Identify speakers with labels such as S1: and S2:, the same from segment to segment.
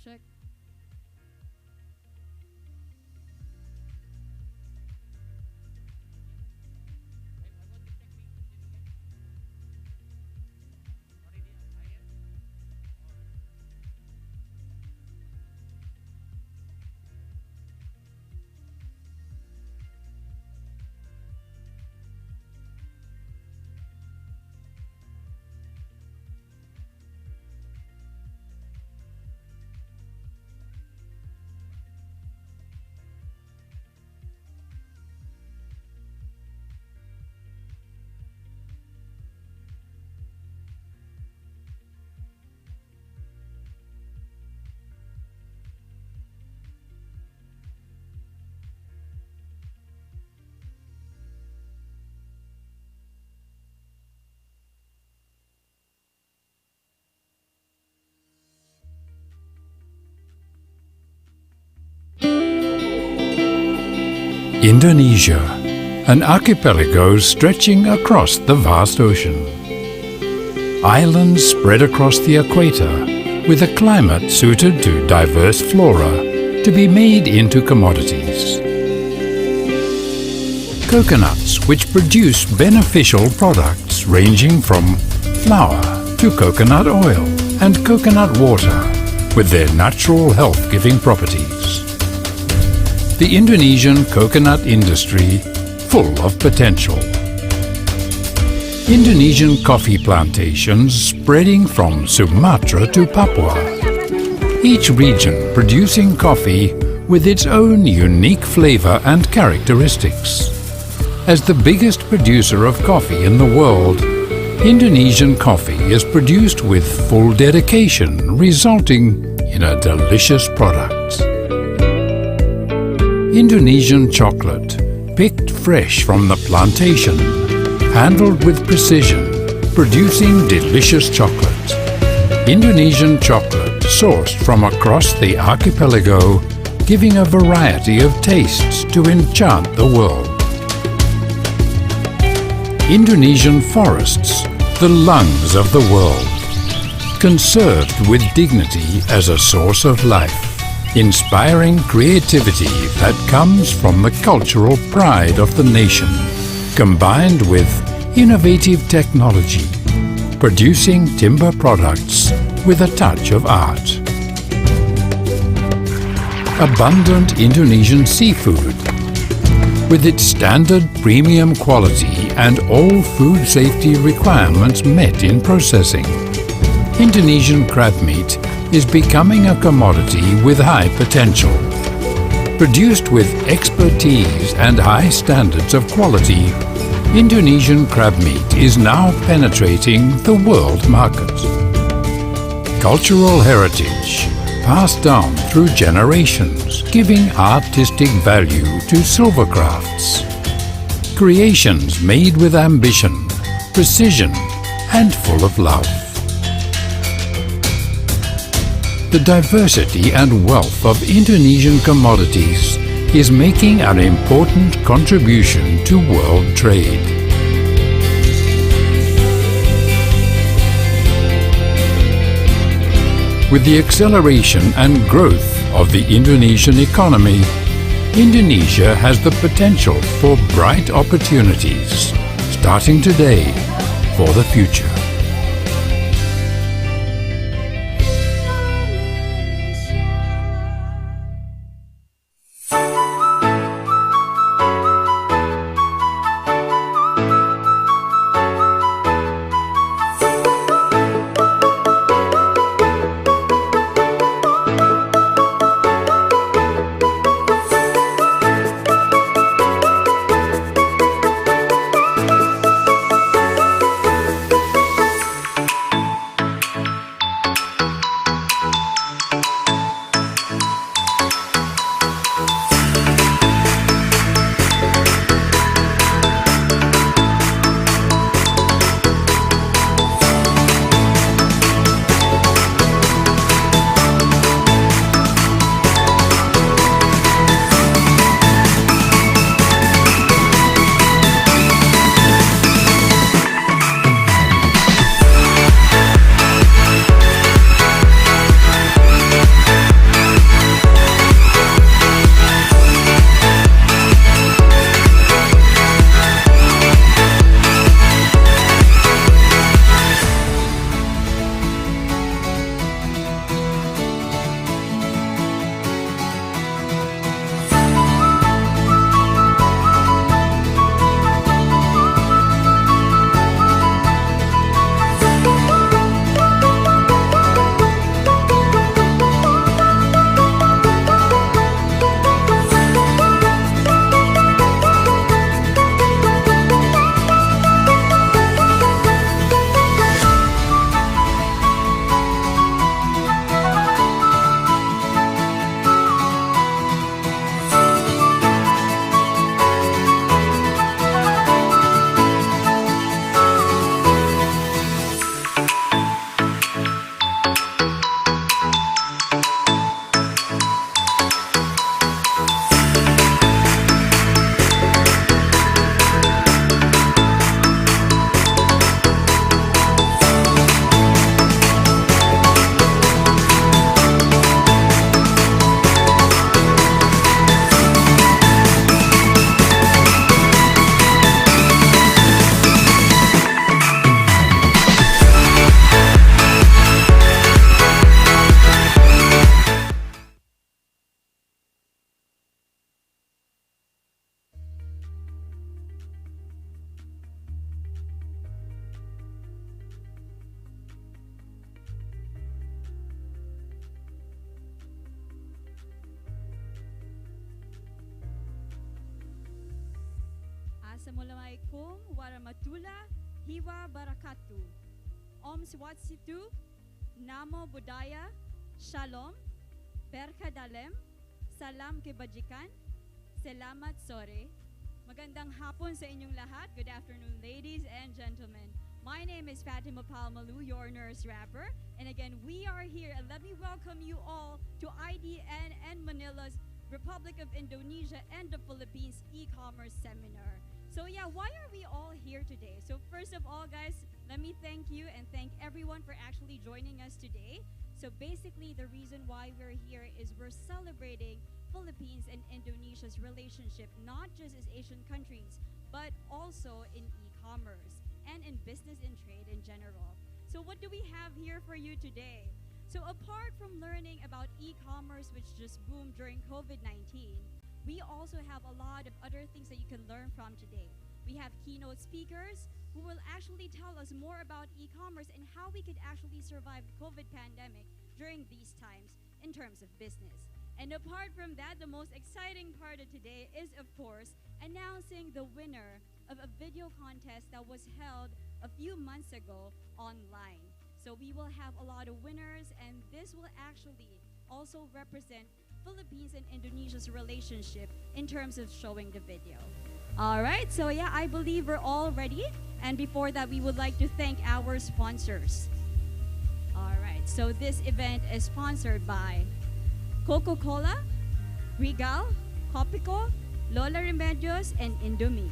S1: Check.
S2: Indonesia, an archipelago stretching across the vast ocean. Islands spread across the equator with a climate suited to diverse flora to be made into commodities. Coconuts which produce beneficial products ranging from flour to coconut oil and coconut water with their natural health-giving properties. The Indonesian coconut industry full of potential. Indonesian coffee plantations spreading from Sumatra to Papua. Each region producing coffee with its own unique flavor and characteristics. As the biggest producer of coffee in the world, Indonesian coffee is produced with full dedication, resulting in a delicious product. Indonesian chocolate, picked fresh from the plantation, handled with precision, producing delicious chocolate. Indonesian chocolate sourced from across the archipelago, giving a variety of tastes to enchant the world. Indonesian forests, the lungs of the world, conserved with dignity as a source of life. Inspiring creativity that comes from the cultural pride of the nation, combined with innovative technology, producing timber products with a touch of art. Abundant Indonesian seafood, with its standard premium quality and all food safety requirements met in processing. Indonesian crab meat is becoming a commodity with high potential. Produced with expertise and high standards of quality, Indonesian crab meat is now penetrating the world market. Cultural heritage passed down through generations, giving artistic value to silver crafts. Creations made with ambition, precision, and full of love. The diversity and wealth of Indonesian commodities is making an important contribution to world trade. With the acceleration and growth of the Indonesian economy, Indonesia has the potential for bright opportunities, starting today for the future.
S1: Assalamualaikum warahmatullahi wabarakatuh. Om Swastiastu, Namo Buddhaya, Shalom, Berkadalem, Salam Kebajikan, Selamat Sore. Magandang hapon sa inyong lahat. Good afternoon, ladies and gentlemen. My name is Fatima Palmalu, your nurse rapper. And again, we are here and let me welcome you all to IDN and Manila's Republic of Indonesia and the Philippines e-commerce seminar. So yeah, why are we all here today? So first of all, guys, let me thank you and thank everyone for actually joining us today. So basically, the reason why we're here is we're celebrating Philippines and Indonesia's relationship, not just as Asian countries, but also in e-commerce and in business and trade in general. So what do we have here for you today? So apart from learning about e-commerce, which just boomed during COVID-19, we also have a lot of other things that you can learn from today. We have keynote speakers who will actually tell us more about e-commerce and how we could actually survive the COVID pandemic during these times in terms of business. And apart from that, the most exciting part of today is, of course, announcing the winner of a video contest that was held a few months ago online. So we will have a lot of winners, and this will actually also represent Philippines and Indonesia's relationship in terms of showing the video. All right, so yeah, I believe we're all ready. And before that, we would like to thank our sponsors. All right, so this event is sponsored by Coca-Cola, Regal, Copico, Lola Remedios, and Indomie.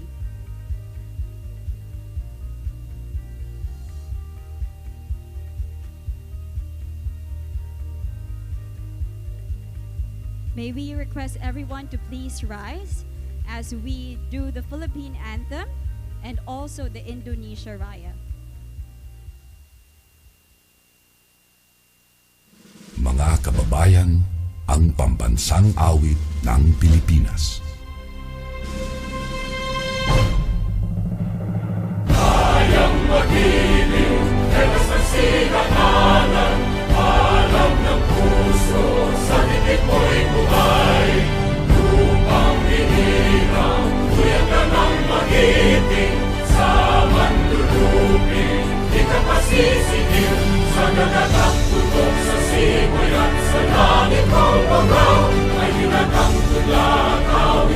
S1: May we request everyone to please rise as we do the Philippine anthem and also the Indonesia Raya.
S3: Mga kababayan, ang pambansang awit ng Pilipinas. Kayang magiliw, helas ng sinakanan, alam ng puso, sa dikit mo'y buhay. Lupang hinirang, kuya ka ng magiting, sa manlulupin, di ka pasisigil, sa dagatang tutok sa simoy at sa langit mong bangaw, ay tinatang tulakaw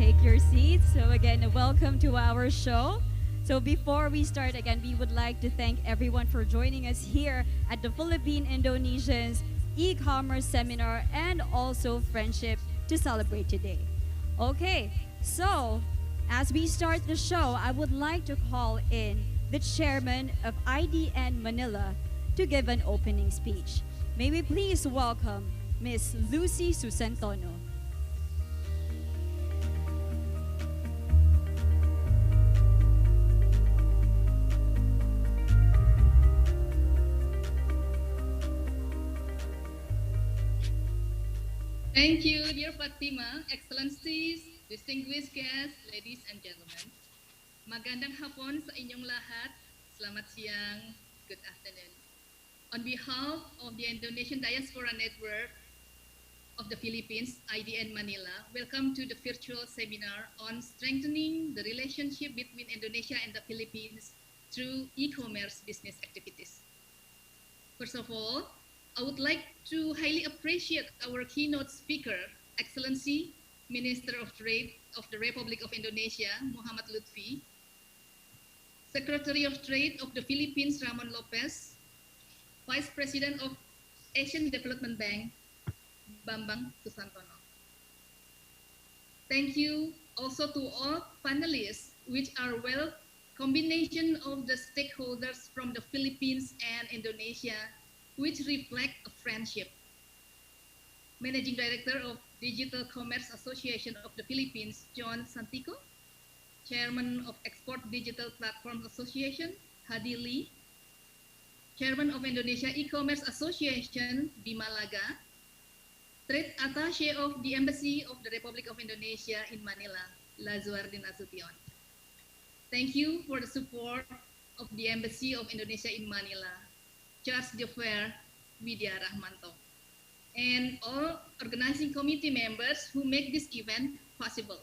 S1: take your seats. So again, welcome to our show. So before we start again, we would like to thank everyone for joining us here at the Philippine Indonesians e-commerce seminar and also friendship to celebrate today. Okay, so as we start the show, I would like to call in the chairman of IDN Manila to give an opening speech. May we please welcome Miss Lucy Susantono.
S4: Thank you, dear Fatima, Excellencies, distinguished guests, ladies and gentlemen. Magandang hapon sa inyong lahat. Selamat siang. Good afternoon. On behalf of the Indonesian Diaspora Network of the Philippines, IDN Manila, welcome to the virtual seminar on strengthening the relationship between Indonesia and the Philippines through e-commerce business activities. First of all, I would like to highly appreciate our keynote speaker, Excellency, Minister of Trade of the Republic of Indonesia, Muhammad Lutfi, Secretary of Trade of the Philippines, Ramon Lopez, Vice President of Asian Development Bank, Bambang Susantono. Thank you also to all panelists, which are well combination of the stakeholders from the Philippines and Indonesia, which reflect a friendship. Managing Director of Digital Commerce Association of the Philippines, John Santico, Chairman of Export Digital Platform Association, Hadi Lee, Chairman of Indonesia E-Commerce Association, Bima Laga, Trade Attaché of the Embassy of the Republic of Indonesia in Manila, Lazuardin Asution. Thank you for the support of the Embassy of Indonesia in Manila, Charles Jofer, Widya Rahmanto, and all organizing committee members who make this event possible.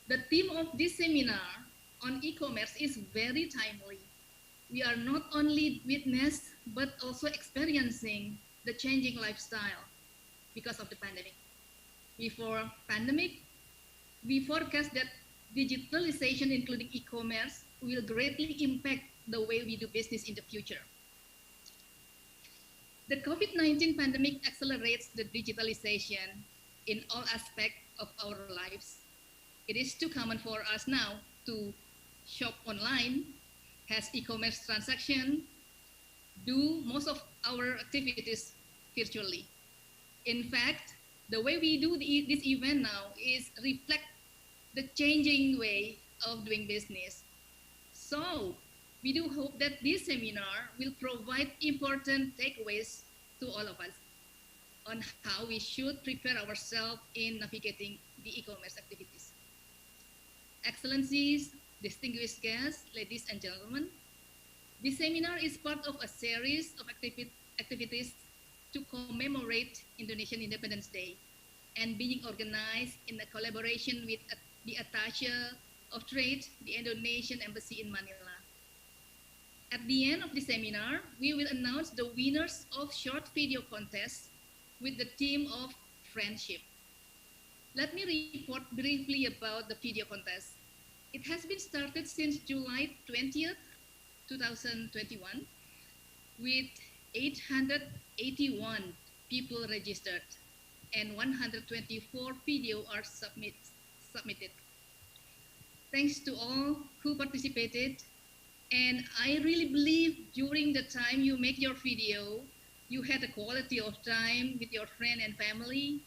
S4: The theme of this seminar on e-commerce is very timely. We are not only witness, but also experiencing the changing lifestyle because of the pandemic. Before pandemic, we forecast that digitalization, including e-commerce, will greatly impact the way we do business in the future. The COVID-19 pandemic accelerates the digitalization in all aspects of our lives. It is too common for us now to shop online, has e-commerce transaction, do most of our activities virtually. In fact, the way we do this event now is reflect the changing way of doing business. So, we do hope that this seminar will provide important takeaways to all of us on how we should prepare ourselves in navigating the e-commerce activities. Excellencies, distinguished guests, ladies and gentlemen, this seminar is part of a series of activities to commemorate Indonesian Independence Day and being organized in a collaboration with the Attaché of Trade, the Indonesian Embassy in Manila. At the end of the seminar, we will announce the winners of short video contest with the theme of friendship. Let me report briefly about the video contest. It has been started since July 20th, 2021, with 881 people registered and 124 videos are submitted. Thanks to all who participated. And I really believe during the time you make your video, you had a quality of time with your friend and family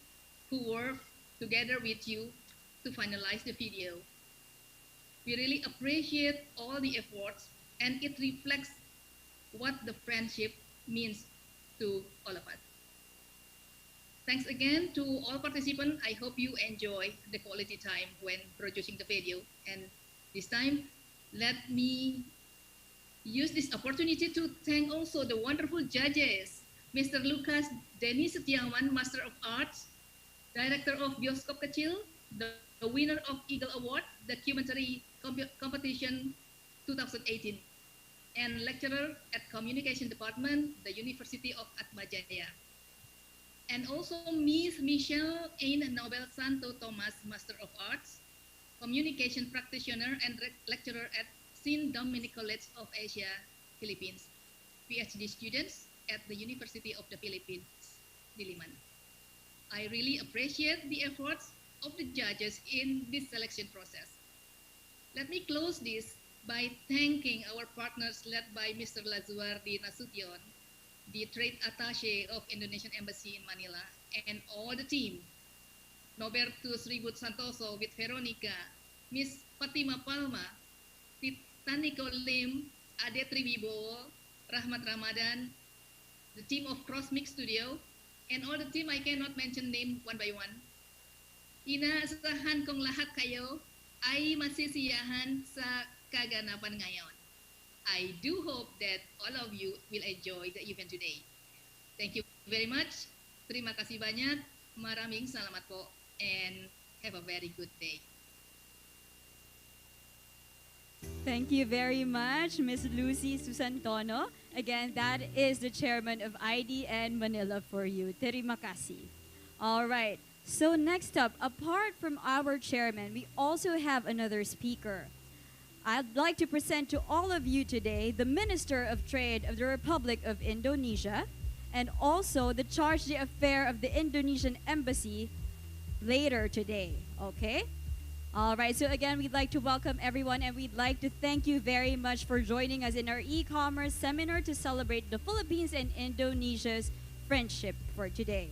S4: who work together with you to finalize the video. We really appreciate all the efforts, and it reflects what the friendship means to all of us. Thanks again to all participants. I hope you enjoy the quality time when producing the video. And this time, let me use this opportunity to thank also the wonderful judges, Mr. Lucas Denny Setiawan, Master of Arts, Director of Bioskop Kecil, the winner of Eagle Award, Documentary Competition 2018, and lecturer at Communication Department, the University of Atmajaya. and also Ms. Michelle Ain Nobel Santo Thomas, Master of Arts, Communication Practitioner and Lecturer at St. Dominic College of Asia, Philippines, PhD students at the University of the Philippines, Diliman. I really appreciate the efforts of the judges in this selection process. Let me close this by thanking our partners led by Mr. Lazuardi Nasution, the Trade Attaché of Indonesian Embassy in Manila, and all the team. Nobertus Ribut Santoso with Veronica, Miss Fatima Palma, Titanico Lim, Ade Triwibowo, Rahmat Ramadan, the team of Crossmix Studio, and all the team I cannot mention name one by one. Inaasahan kong lahat kayo ay masisiyahan sa kaganapan ngayon. I do hope that all of you will enjoy the event today. Thank you very much. Terima kasih banyak. Maraming salamat po and have a very good day.
S1: Thank you very much, Miss Lucy Susantono. Again, that is the chairman of IDN Manila for you. Terima kasih. All right. So next up, apart from our chairman, we also have another speaker. I'd like to present to all of you today the Minister of Trade of the Republic of Indonesia and also the Charge d'Affaires of the Indonesian Embassy later today. Okay? All right, so again, we'd like to welcome everyone and we'd like to thank you very much for joining us in our e-commerce seminar to celebrate the Philippines and Indonesia's friendship for today.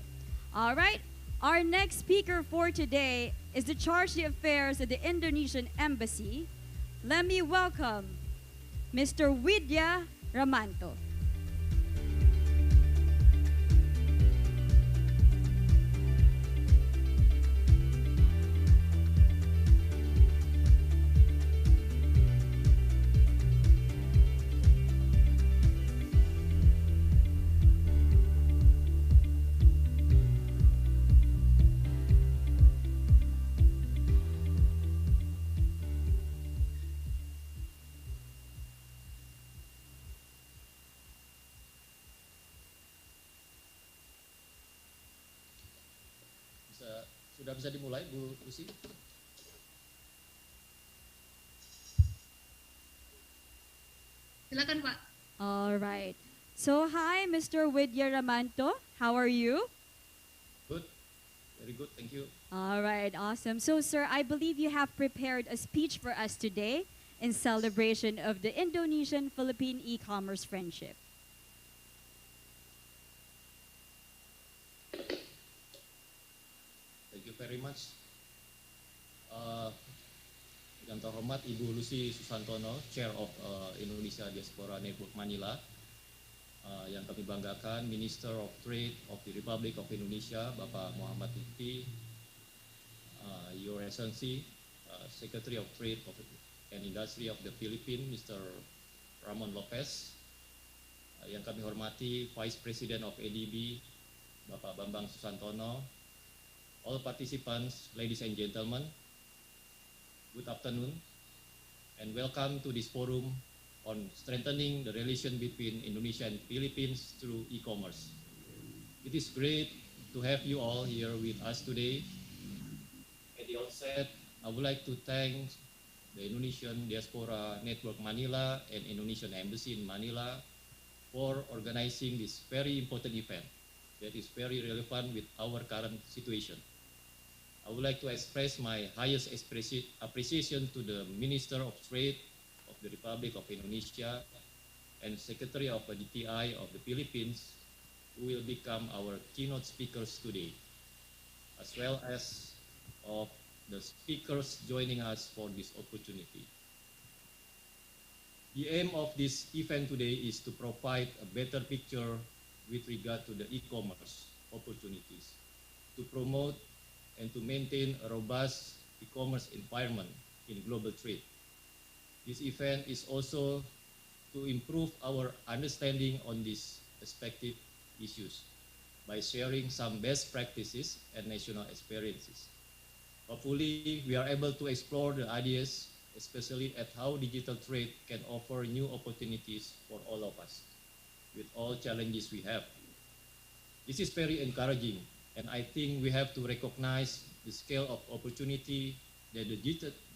S1: All right, our next speaker for today is the Charge d'Affaires of the Indonesian Embassy. Let me welcome Mr. Widya Ramanto.
S5: Sudah bisa dimulai, Bu Lucy?
S4: Silakan, Pak.
S1: All right. So hi, Mr. Widya Ramanto. How are you?
S5: Good. Very good, thank you.
S1: All right, awesome. So, sir, I believe you have prepared a speech for us today in celebration of the Indonesian-Philippine e-commerce friendship.
S5: Thank you very much. Yang terhormat Ibu Lucy Susantono, Chair of Indonesia Diaspora Network Manila. Yang kami banggakan, Minister of Trade of the Republic of Indonesia, Bapak Muhammad Lutfi, Your Excellency, Secretary of Trade and Industry of the Philippines, Mr. Ramon Lopez. Yang kami hormati, Vice President of ADB, Bapak Bambang Susantono. All participants, ladies and gentlemen, good afternoon and welcome to this forum on strengthening the relation between Indonesia and Philippines through e-commerce. It is great to have you all here with us today. At the outset, I would like to thank the Indonesian Diaspora Network Manila and Indonesian Embassy in Manila for organizing this very important event that is very relevant with our current situation. I would like to express my highest appreciation to the Minister of Trade of the Republic of Indonesia and Secretary of the DTI of the Philippines, who will become our keynote speakers today, as well as of the speakers joining us for this opportunity. The aim of this event today is to provide a better picture with regard to the e-commerce opportunities, to promote and to maintain a robust e-commerce environment in global trade. This event is also to improve our understanding on these respective issues by sharing some best practices and national experiences. Hopefully, we are able to explore the ideas, especially at how digital trade can offer new opportunities for all of us, with all challenges we have. This is very encouraging, and I think we have to recognize the scale of opportunity that the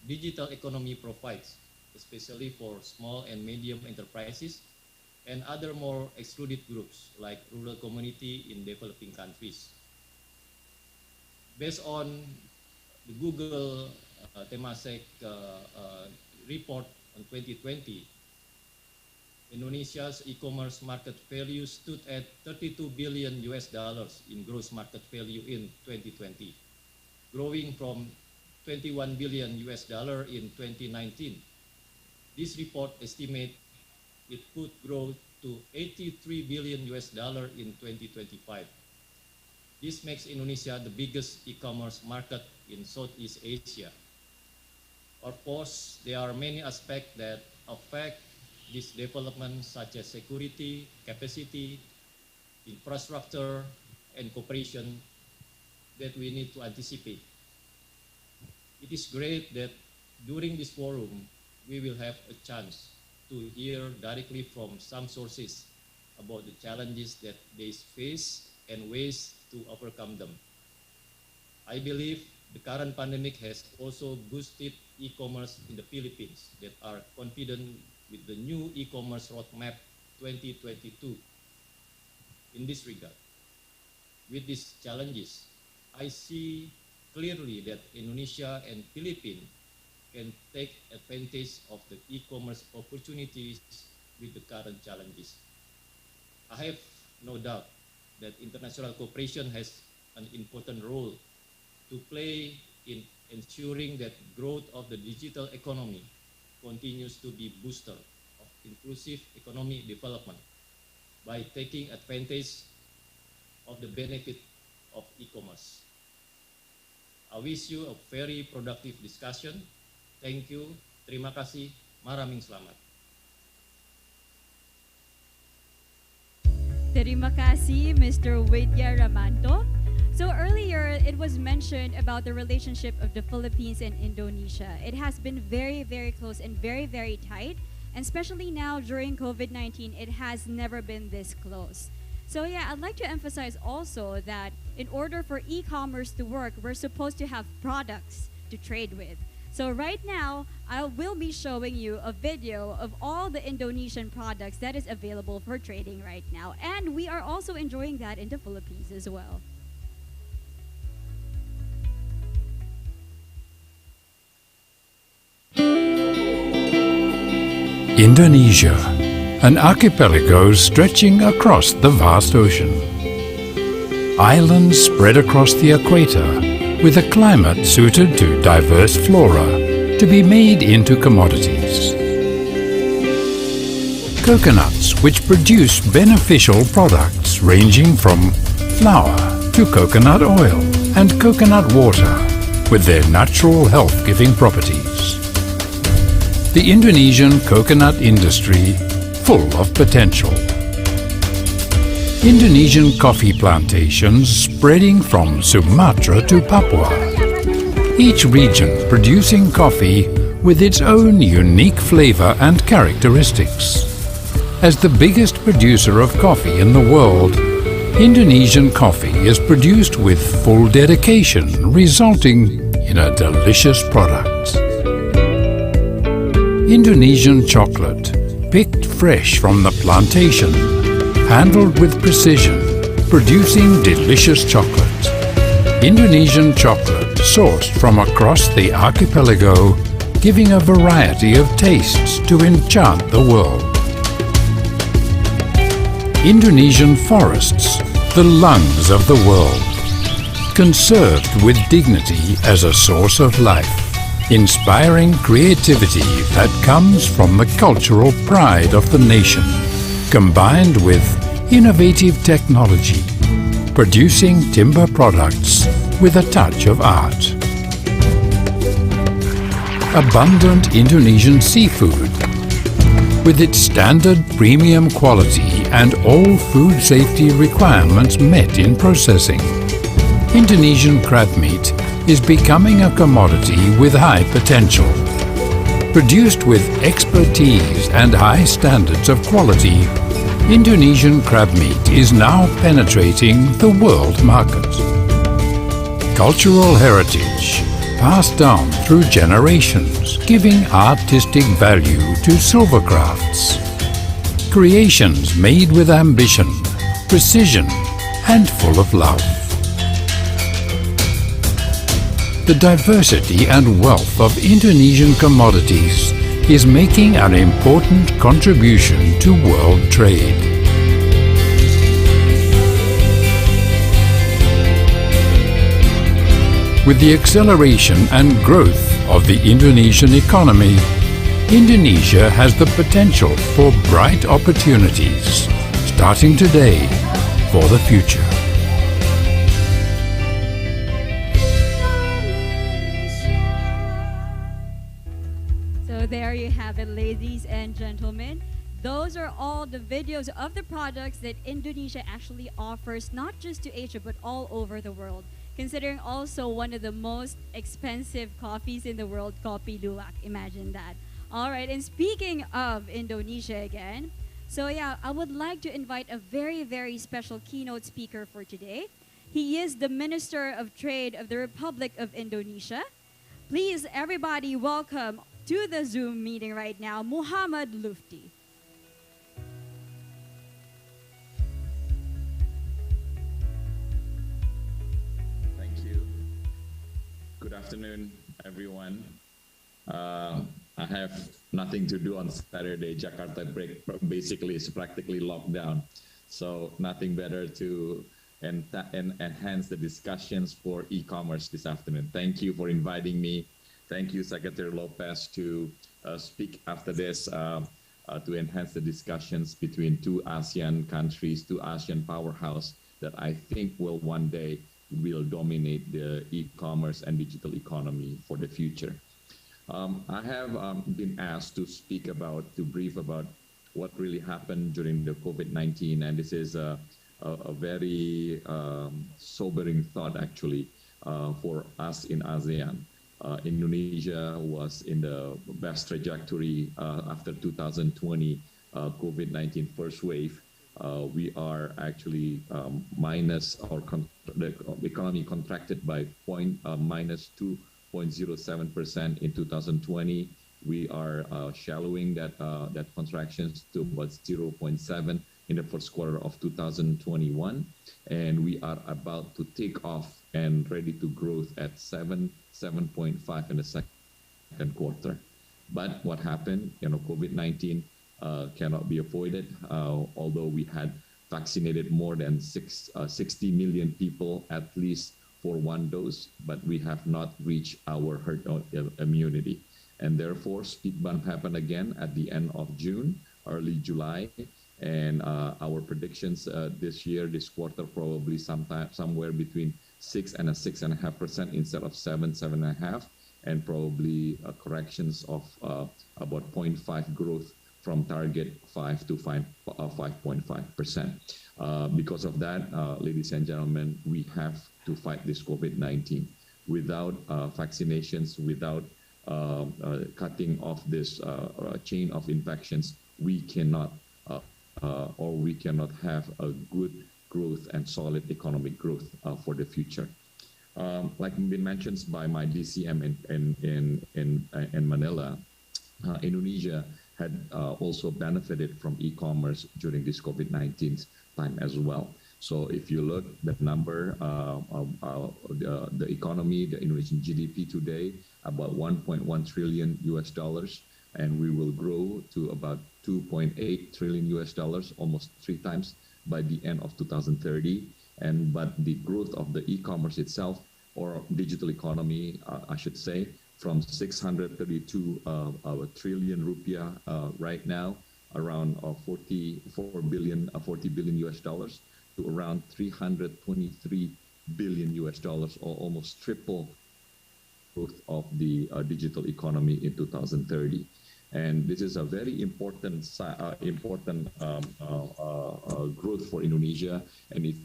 S5: digital economy provides, especially for small and medium enterprises and other more excluded groups like rural community in developing countries. Based on the Google Temasek report on 2020, Indonesia's e-commerce market value stood at 32 billion US dollars in gross market value in 2020, growing from 21 billion US dollar in 2019. This report estimates it could grow to 83 billion US dollar in 2025. This makes Indonesia the biggest e-commerce market in Southeast Asia. Of course, there are many aspects that affect this development, such as security, capacity, infrastructure, and cooperation that we need to anticipate. It is great that during this forum, we will have a chance to hear directly from some sources about the challenges that they face and ways to overcome them. I believe the current pandemic has also boosted e-commerce in the Philippines that are confident with the new e-commerce roadmap 2022. In this regard, with these challenges, I see clearly that Indonesia and Philippines can take advantage of the e-commerce opportunities with the current challenges. I have no doubt that international cooperation has an important role to play in ensuring that growth of the digital economy continues to be booster of inclusive economic development by taking advantage of the benefit of e-commerce. I wish you a very productive discussion. Thank you. Terima kasih. Maraming selamat.
S1: Terima kasih, Mr. Widya Ramanto. So earlier, it was mentioned about the relationship of the Philippines and Indonesia. It has been very, very close and very, very tight. And especially now during COVID-19, it has never been this close. So yeah, I'd like to emphasize also that in order for e-commerce to work, we're supposed to have products to trade with. So right now, I will be showing you a video of all the Indonesian products that is available for trading right now. And we are also enjoying that in the Philippines as well.
S2: Indonesia, an archipelago stretching across the vast ocean. Islands spread across the equator with a climate suited to diverse flora to be made into commodities. Coconuts which produce beneficial products ranging from flour to coconut oil and coconut water with their natural health-giving properties. The Indonesian coconut industry full of potential. Indonesian coffee plantations spreading from Sumatra to Papua. Each region producing coffee with its own unique flavor and characteristics. As the biggest producer of coffee in the world, Indonesian coffee is produced with full dedication, resulting in a delicious product. Indonesian chocolate, picked fresh from the plantation, handled with precision, producing delicious chocolate. Indonesian chocolate sourced from across the archipelago, giving a variety of tastes to enchant the world. Indonesian forests, the lungs of the world, conserved with dignity as a source of life. Inspiring creativity that comes from the cultural pride of the nation, combined with innovative technology, producing timber products with a touch of art. Abundant Indonesian seafood, with its standard premium quality and all food safety requirements met in processing. Indonesian crab meat is becoming a commodity with high potential. Produced with expertise and high standards of quality, Indonesian crab meat is now penetrating the world market. Cultural heritage passed down through generations, giving artistic value to silver crafts. Creations made with ambition, precision, and full of love. The diversity and wealth of Indonesian commodities is making an important contribution to world trade. With the acceleration and growth of the Indonesian economy, Indonesia has the potential for bright opportunities, starting today for the future.
S1: So there you have it, ladies and gentlemen. Those are all the videos of the products that Indonesia actually offers, not just to Asia, but all over the world. Considering also one of the most expensive coffees in the world, Kopi Luwak. Imagine that. All right, and speaking of Indonesia again, so yeah, I would like to invite a very, very special keynote speaker for today. He is the Minister of Trade of the Republic of Indonesia. Please, everybody, welcome to the Zoom meeting right now, Muhammad Lufti.
S6: Thank you. Good afternoon, everyone. I have nothing to do on Saturday. Jakarta break basically is practically locked down. So nothing better to enhance the discussions for e-commerce this afternoon. Thank you for inviting me. Thank you, Secretary Lopez, to speak after this to enhance the discussions between two ASEAN countries, two ASEAN powerhouse that I think will one day will dominate the e-commerce and digital economy for the future. I have been asked to speak about, to brief about what really happened during the COVID-19, and this is a very sobering thought actually for us in ASEAN. Indonesia was in the best trajectory after 2020 COVID-19 first wave. We are actually minus, or the economy contracted by minus 2.07% in 2020. We are shallowing that contractions to about 0.7 in the first quarter of 2021, and we are about to take off and ready to grow at 7.5 in the second quarter. But what happened? COVID-19 cannot be avoided. Although we had vaccinated more than 60 million people at least for one dose, but we have not reached our herd immunity. And therefore, speed bump happened again at the end of June, early July. And our predictions this year, this quarter, probably somewhere between 6 and 6.5% instead of 7.5, and probably corrections of about 0.5 growth from target 5 to 5.5%. Because of that, ladies and gentlemen, we have to fight this COVID-19. Without vaccinations, without cutting off this chain of infections, we cannot have a good growth and solid economic growth for the future. Like been mentioned by my DCM in Manila, Indonesia had also benefited from e-commerce during this COVID-19 time as well. So if you look at the number the economy, the Indonesian GDP today, about 1.1 trillion US dollars, and we will grow to about 2.8 trillion US dollars, almost 3 times by the end of 2030. But the growth of the e-commerce itself, or digital economy, I should say, from 632 trillion rupiah right now, around 40 billion US dollars, to around 323 billion US dollars, or almost triple growth of the digital economy in 2030. And this is a very important growth for Indonesia. And if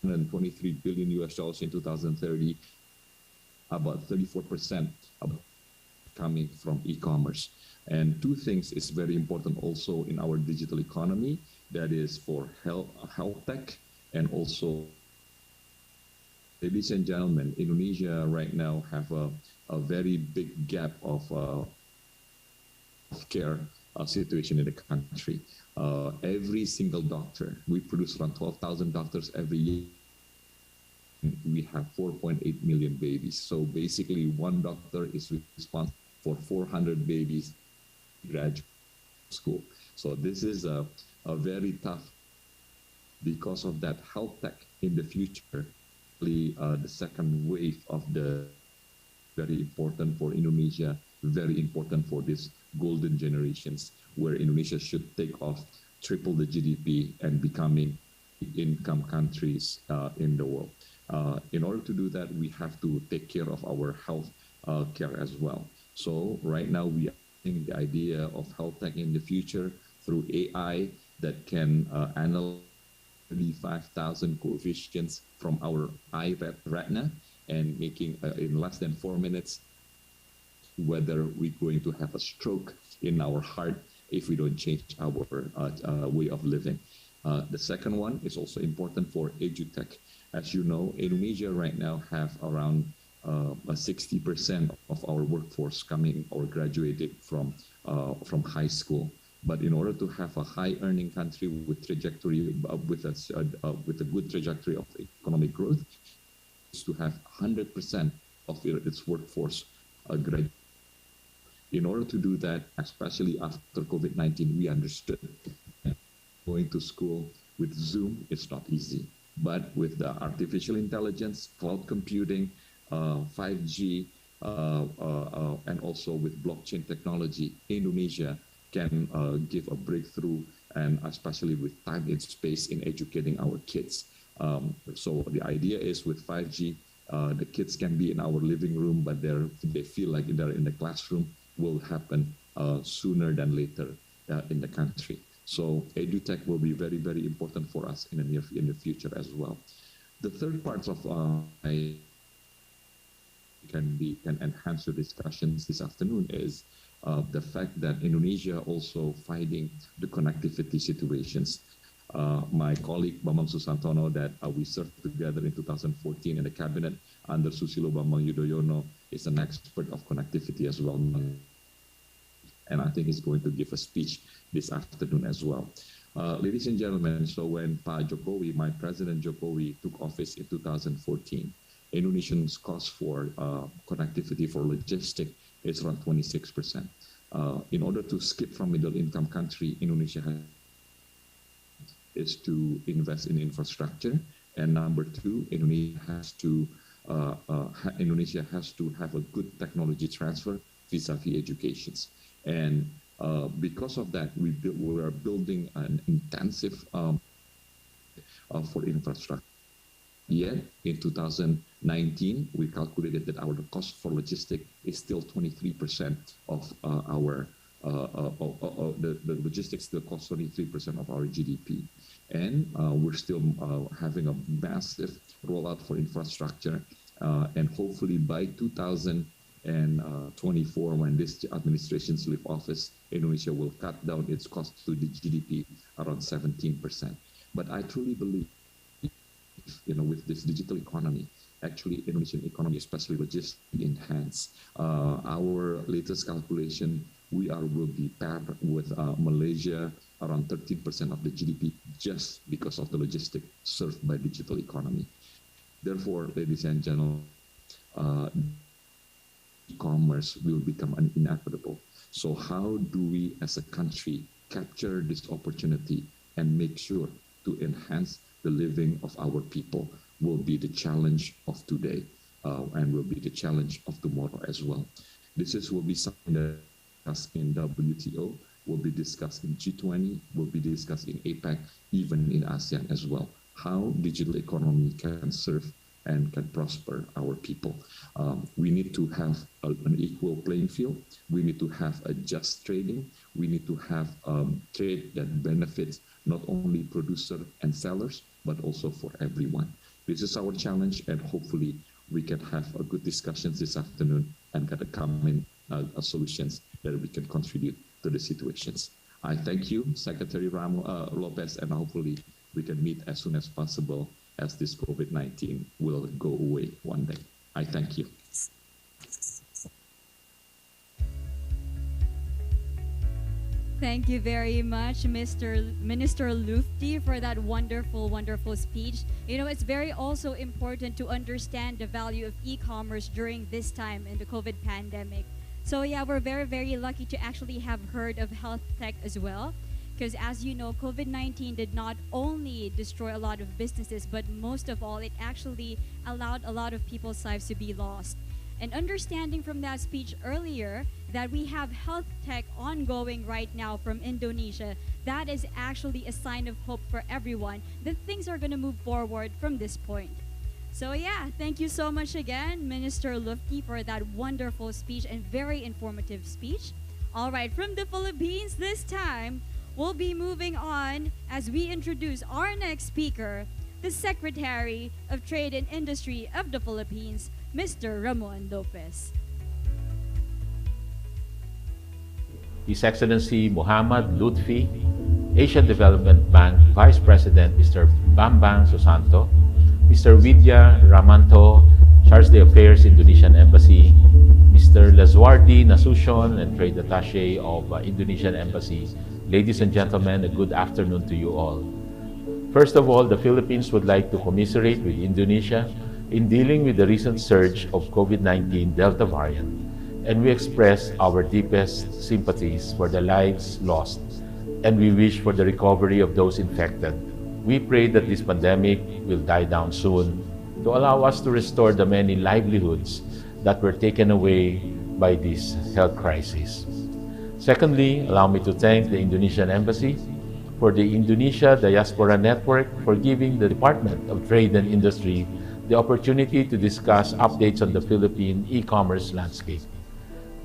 S6: 123 billion US dollars in 2030, about 34% coming from e-commerce. And two things is very important also in our digital economy. that is for health tech, and also, ladies and gentlemen, Indonesia right now have a very big gap of healthcare situation in the country. Every single doctor, we produce around 12,000 doctors every year. We have 4.8 million babies. So basically, one doctor is responsible for 400 babies graduate school. So this is a very tough, because of that health tech in the future. The second wave of the very important for Indonesia, very important for this golden generations, where Indonesia should take off, triple the GDP, and becoming income countries in the world. In order to do that, we have to take care of our health care as well. So right now we are thinking the idea of health tech in the future through AI that can analyze 35,000 coefficients from our eye retina, and making in less than 4 minutes whether we're going to have a stroke in our heart if we don't change our way of living. The second one is also important for edutech. As you know, Indonesia right now have around 60% of our workforce coming or graduated from high school. But in order to have a high-earning country with trajectory with a good trajectory of economic growth, is to have 100% of its workforce graduate. In order to do that, especially after COVID-19, we understood going to school with Zoom is not easy. But with the artificial intelligence, cloud computing, 5G, and also with blockchain technology, Indonesia can give a breakthrough, and especially with time and space in educating our kids. So the idea is with 5G, the kids can be in our living room, but they feel like they're in the classroom. Will happen sooner than later in the country. So edutech will be very, very important for us in the future as well. The third part of can enhance the discussions this afternoon is the fact that Indonesia also fighting the connectivity situations. My colleague Bambang Susantono, that we served together in 2014 in the cabinet under Susilo Bambang Yudhoyono, is an expert of connectivity as well. And I think he's going to give a speech this afternoon as well. Ladies and gentlemen, so when Pak Jokowi, my President Jokowi, took office in 2014, Indonesians' cost for connectivity for logistics is around 26%. In order to skip from middle-income country, Indonesia is to invest in infrastructure, and number two, Indonesia has to have a good technology transfer vis-a-vis educations. And because of that, we are building an intensive for infrastructure. Yet in 2019, we calculated that our cost for logistics is still 23% of the logistics still costs 23% of our GDP. And we're still having a massive rollout for infrastructure. And hopefully by 2024, when this administration leave office, Indonesia will cut down its cost to the GDP around 17%. But I truly believe, with this digital economy, actually Indonesian economy, especially logistics, enhance. Our latest calculation, will be paired with Malaysia around 13% of the GDP just because of the logistics served by digital economy. Therefore, ladies and gentlemen, e-commerce will become inevitable. So how do we as a country capture this opportunity and make sure to enhance the living of our people will be the challenge of today and will be the challenge of tomorrow as well. Will be something that discussed in WTO, will be discussed in G20, will be discussed in APEC, even in ASEAN as well. How digital economy can serve and can prosper our people. We need to have an equal playing field. We need to have a just trading. We need to have trade that benefits not only producer and sellers, but also for everyone. This is our challenge, and hopefully we can have a good discussions this afternoon and get a common solutions that we can contribute to the situations. I thank you, Secretary Lopez, and hopefully we can meet as soon as possible as this COVID-19 will go away one day. I thank you.
S1: Thank you very much, Minister Lufti, for that wonderful, wonderful speech. You know, it's very also important to understand the value of e-commerce during this time in the COVID pandemic. So yeah, we're very, very lucky to actually have heard of health tech as well. Because as you know, COVID-19 did not only destroy a lot of businesses, but most of all, it actually allowed a lot of people's lives to be lost. And understanding from that speech earlier that we have health tech ongoing right now from Indonesia, that is actually a sign of hope for everyone that things are going to move forward from this point. So yeah, thank you so much again, Minister Lufti, for that wonderful speech and very informative speech. All right, from the Philippines this time, we'll be moving on as we introduce our next speaker, the Secretary of Trade and Industry of the Philippines, Mr. Ramon Lopez.
S7: His Excellency Muhammad Lutfi, Asian Development Bank Vice President Mr. Bambang Susanto, Mr. Widya Ramanto, Charge d'Affaires Indonesian Embassy, Mr. Lazuardi Nasution and Trade Attaché of Indonesian Embassy. Ladies and gentlemen, a good afternoon to you all. First of all, the Philippines would like to commiserate with Indonesia in dealing with the recent surge of COVID-19 Delta variant, and we express our deepest sympathies for the lives lost, and we wish for the recovery of those infected. We pray that this pandemic will die down soon to allow us to restore the many livelihoods that were taken away by this health crisis. Secondly, allow me to thank the Indonesian Embassy for the Indonesia Diaspora Network for giving the Department of Trade and Industry the opportunity to discuss updates on the Philippine e-commerce landscape.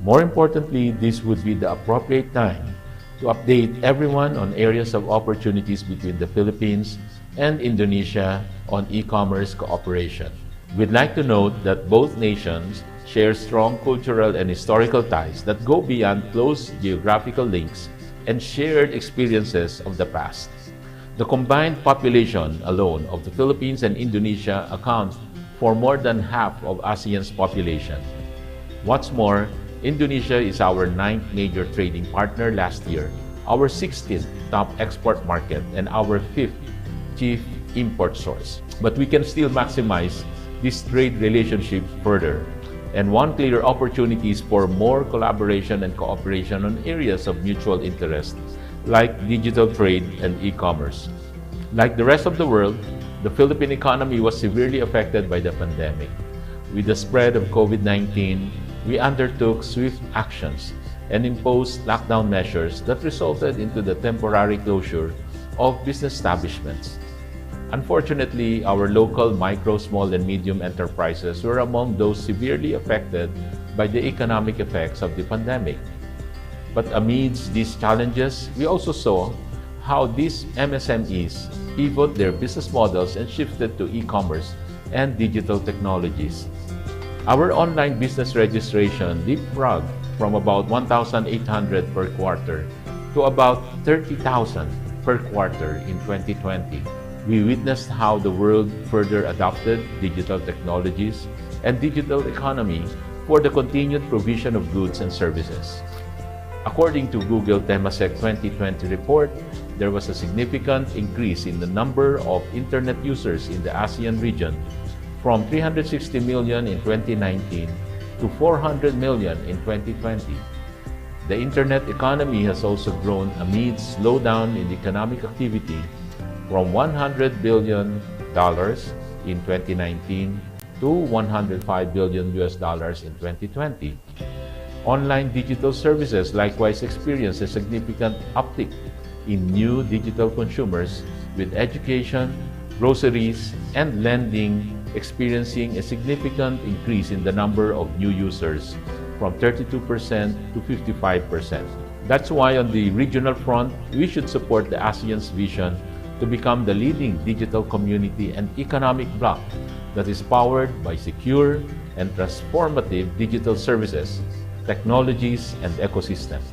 S7: More importantly, this would be the appropriate time to update everyone on areas of opportunities between the Philippines and Indonesia on e-commerce cooperation. We'd like to note that both nations share strong cultural and historical ties that go beyond close geographical links and shared experiences of the past. The combined population alone of the Philippines and Indonesia accounts for more than half of ASEAN's population. What's more, Indonesia is our 9th major trading partner last year, our 16th top export market, and our 5th chief import source. But we can still maximize this trade relationship further. And one clear opportunity is for more collaboration and cooperation on areas of mutual interest, like digital trade and e-commerce. Like the rest of the world, the Philippine economy was severely affected by the pandemic. With the spread of COVID-19, we undertook swift actions and imposed lockdown measures that resulted into the temporary closure of business establishments. Unfortunately, our local micro, small, and medium enterprises were among those severely affected by the economic effects of the pandemic. But amidst these challenges, we also saw how these MSMEs pivot their business models and shifted to e-commerce and digital technologies. Our online business registration leapfrogged from about 1,800 per quarter to about 30,000 per quarter in 2020. We witnessed how the world further adopted digital technologies and digital economy for the continued provision of goods and services. According to Google Temasek 2020 report, there was a significant increase in the number of internet users in the ASEAN region from 360 million in 2019 to 400 million in 2020. The internet economy has also grown amid slowdown in economic activity from $100 billion in 2019 to $105 billion in 2020. Online digital services likewise experienced a significant uptick in new digital consumers, with education, groceries, and lending experiencing a significant increase in the number of new users from 32% to 55%. That's why on the regional front, we should support the ASEAN's vision to become the leading digital community and economic bloc that is powered by secure and transformative digital services, technologies, and ecosystems.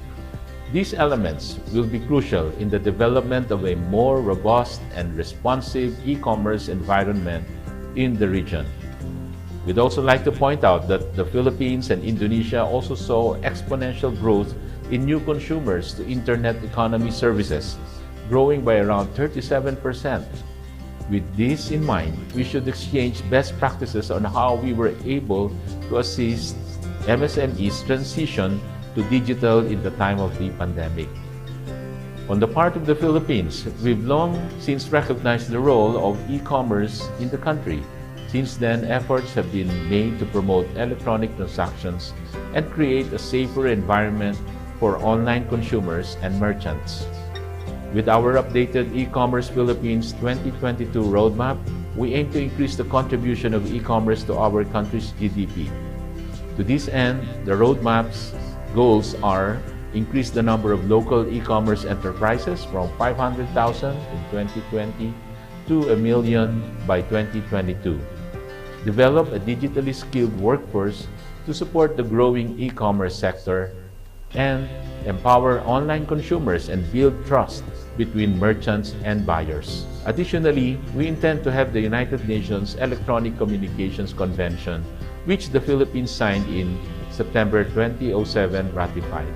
S7: These elements will be crucial in the development of a more robust and responsive e-commerce environment in the region. We'd also like to point out that the Philippines and Indonesia also saw exponential growth in new consumers to internet economy services, growing by around 37%. With this in mind, we should exchange best practices on how we were able to assist MSMEs transition to digital in the time of the pandemic. On the part of the Philippines, we've long since recognized the role of e-commerce in the country. Since then, efforts have been made to promote electronic transactions and create a safer environment for online consumers and merchants. With our updated e-commerce Philippines 2022 roadmap, we aim to increase the contribution of e-commerce to our country's GDP. To this end, the roadmap's goals are increase the number of local e-commerce enterprises from 500,000 in 2020 to 1 million by 2022. Develop a digitally skilled workforce to support the growing e-commerce sector and empower online consumers and build trust between merchants and buyers. Additionally, we intend to have the United Nations Electronic Communications Convention, which the Philippines signed in September 2007, ratified.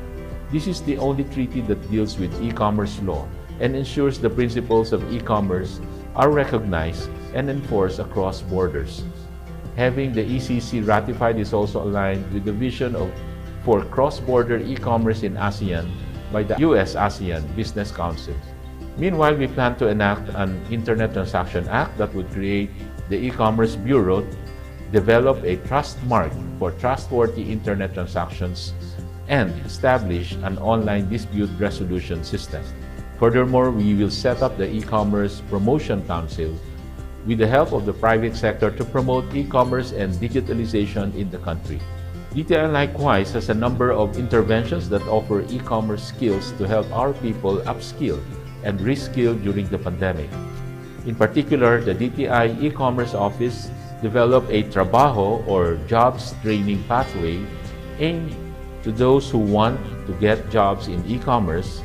S7: This is the only treaty that deals with e-commerce law and ensures the principles of e-commerce are recognized and enforced across borders. Having the ECC ratified is also aligned with the vision for cross-border e-commerce in ASEAN by the US-ASEAN Business Council. Meanwhile, we plan to enact an Internet Transaction Act that would create the E-commerce Bureau, develop a trust mark for trustworthy Internet transactions, and establish an online dispute resolution system. Furthermore, we will set up the E-commerce Promotion Council with the help of the private sector to promote e-commerce and digitalization in the country. DTI likewise has a number of interventions that offer e-commerce skills to help our people upskill and reskill during the pandemic. In particular, the DTI e-commerce office developed a trabajo or jobs training pathway aimed to those who want to get jobs in e-commerce,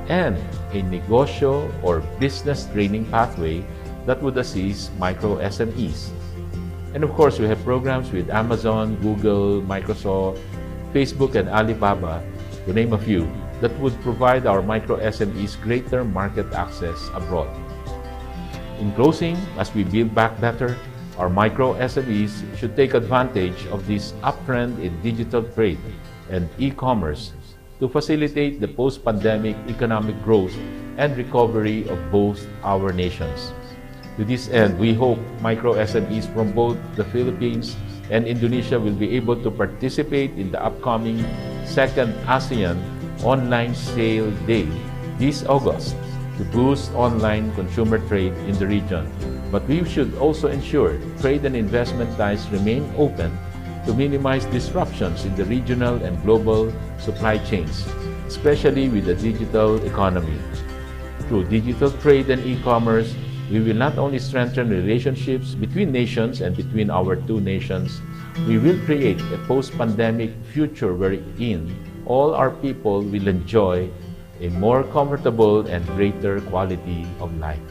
S7: and a negosyo or business training pathway that would assist micro SMEs. And of course, we have programs with Amazon, Google, Microsoft, Facebook, and Alibaba, to name a few, that would provide our micro SMEs greater market access abroad. In closing, as we build back better, our micro SMEs should take advantage of this uptrend in digital trade and e-commerce to facilitate the post-pandemic economic growth and recovery of both our nations. To this end, we hope micro SMEs from both the Philippines and Indonesia will be able to participate in the upcoming second ASEAN Online Sale Day this August to boost online consumer trade in the region. But we should also ensure trade and investment ties remain open to minimize disruptions in the regional and global supply chains, especially with the digital economy. Through digital trade and e-commerce, we will not only strengthen relationships between nations and between our two nations, we will create a post-pandemic future wherein all our people will enjoy a more comfortable and greater quality of life.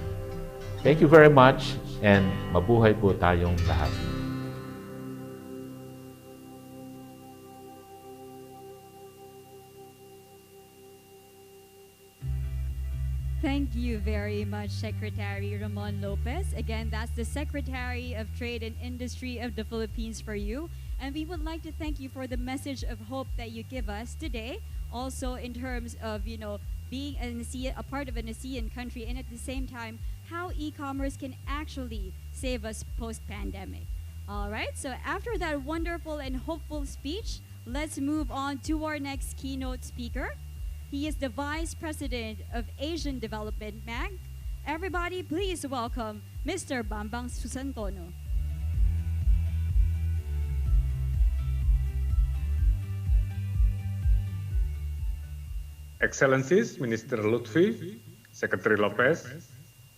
S7: Thank you very much, and mabuhay po tayong lahat.
S1: Thank you very much, Secretary Ramon Lopez. Again, that's the Secretary of Trade and Industry of the Philippines for you. And we would like to thank you for the message of hope that you give us today. Also in terms of, being a part of an ASEAN country, and at the same time, how e-commerce can actually save us post-pandemic. All right, so after that wonderful and hopeful speech, let's move on to our next keynote speaker. He is the Vice President of Asian Development Bank. Everybody, please welcome Mr. Bambang Susantono.
S8: Excellencies, Minister Lutfi, Secretary Lopez,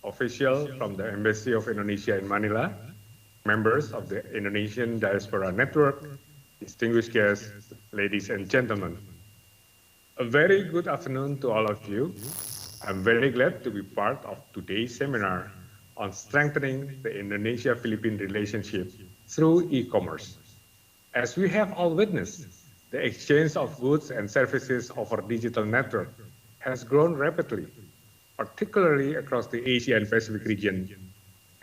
S8: officials from the Embassy of Indonesia in Manila, members of the Indonesian Diaspora Network, distinguished guests, ladies and gentlemen. A very good afternoon to all of you. I'm very glad to be part of today's seminar on strengthening the Indonesia-Philippine relationship through e-commerce. As we have all witnessed, the exchange of goods and services over digital network has grown rapidly, particularly across the Asia and Pacific region,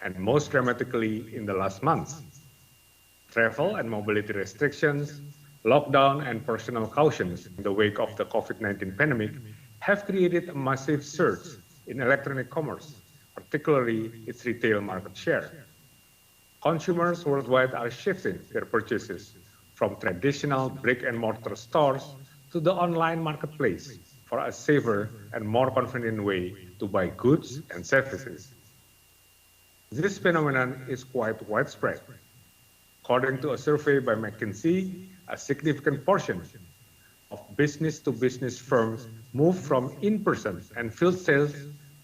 S8: and most dramatically in the last months. Travel and mobility restrictions, lockdown, and personal cautions in the wake of the COVID-19 pandemic have created a massive surge in electronic commerce, particularly its retail market share. Consumers worldwide are shifting their purchases from traditional brick-and-mortar stores to the online marketplace for a safer and more convenient way to buy goods and services. This phenomenon is quite widespread. According to a survey by McKinsey, a significant portion of business-to-business firms move from in-person and field sales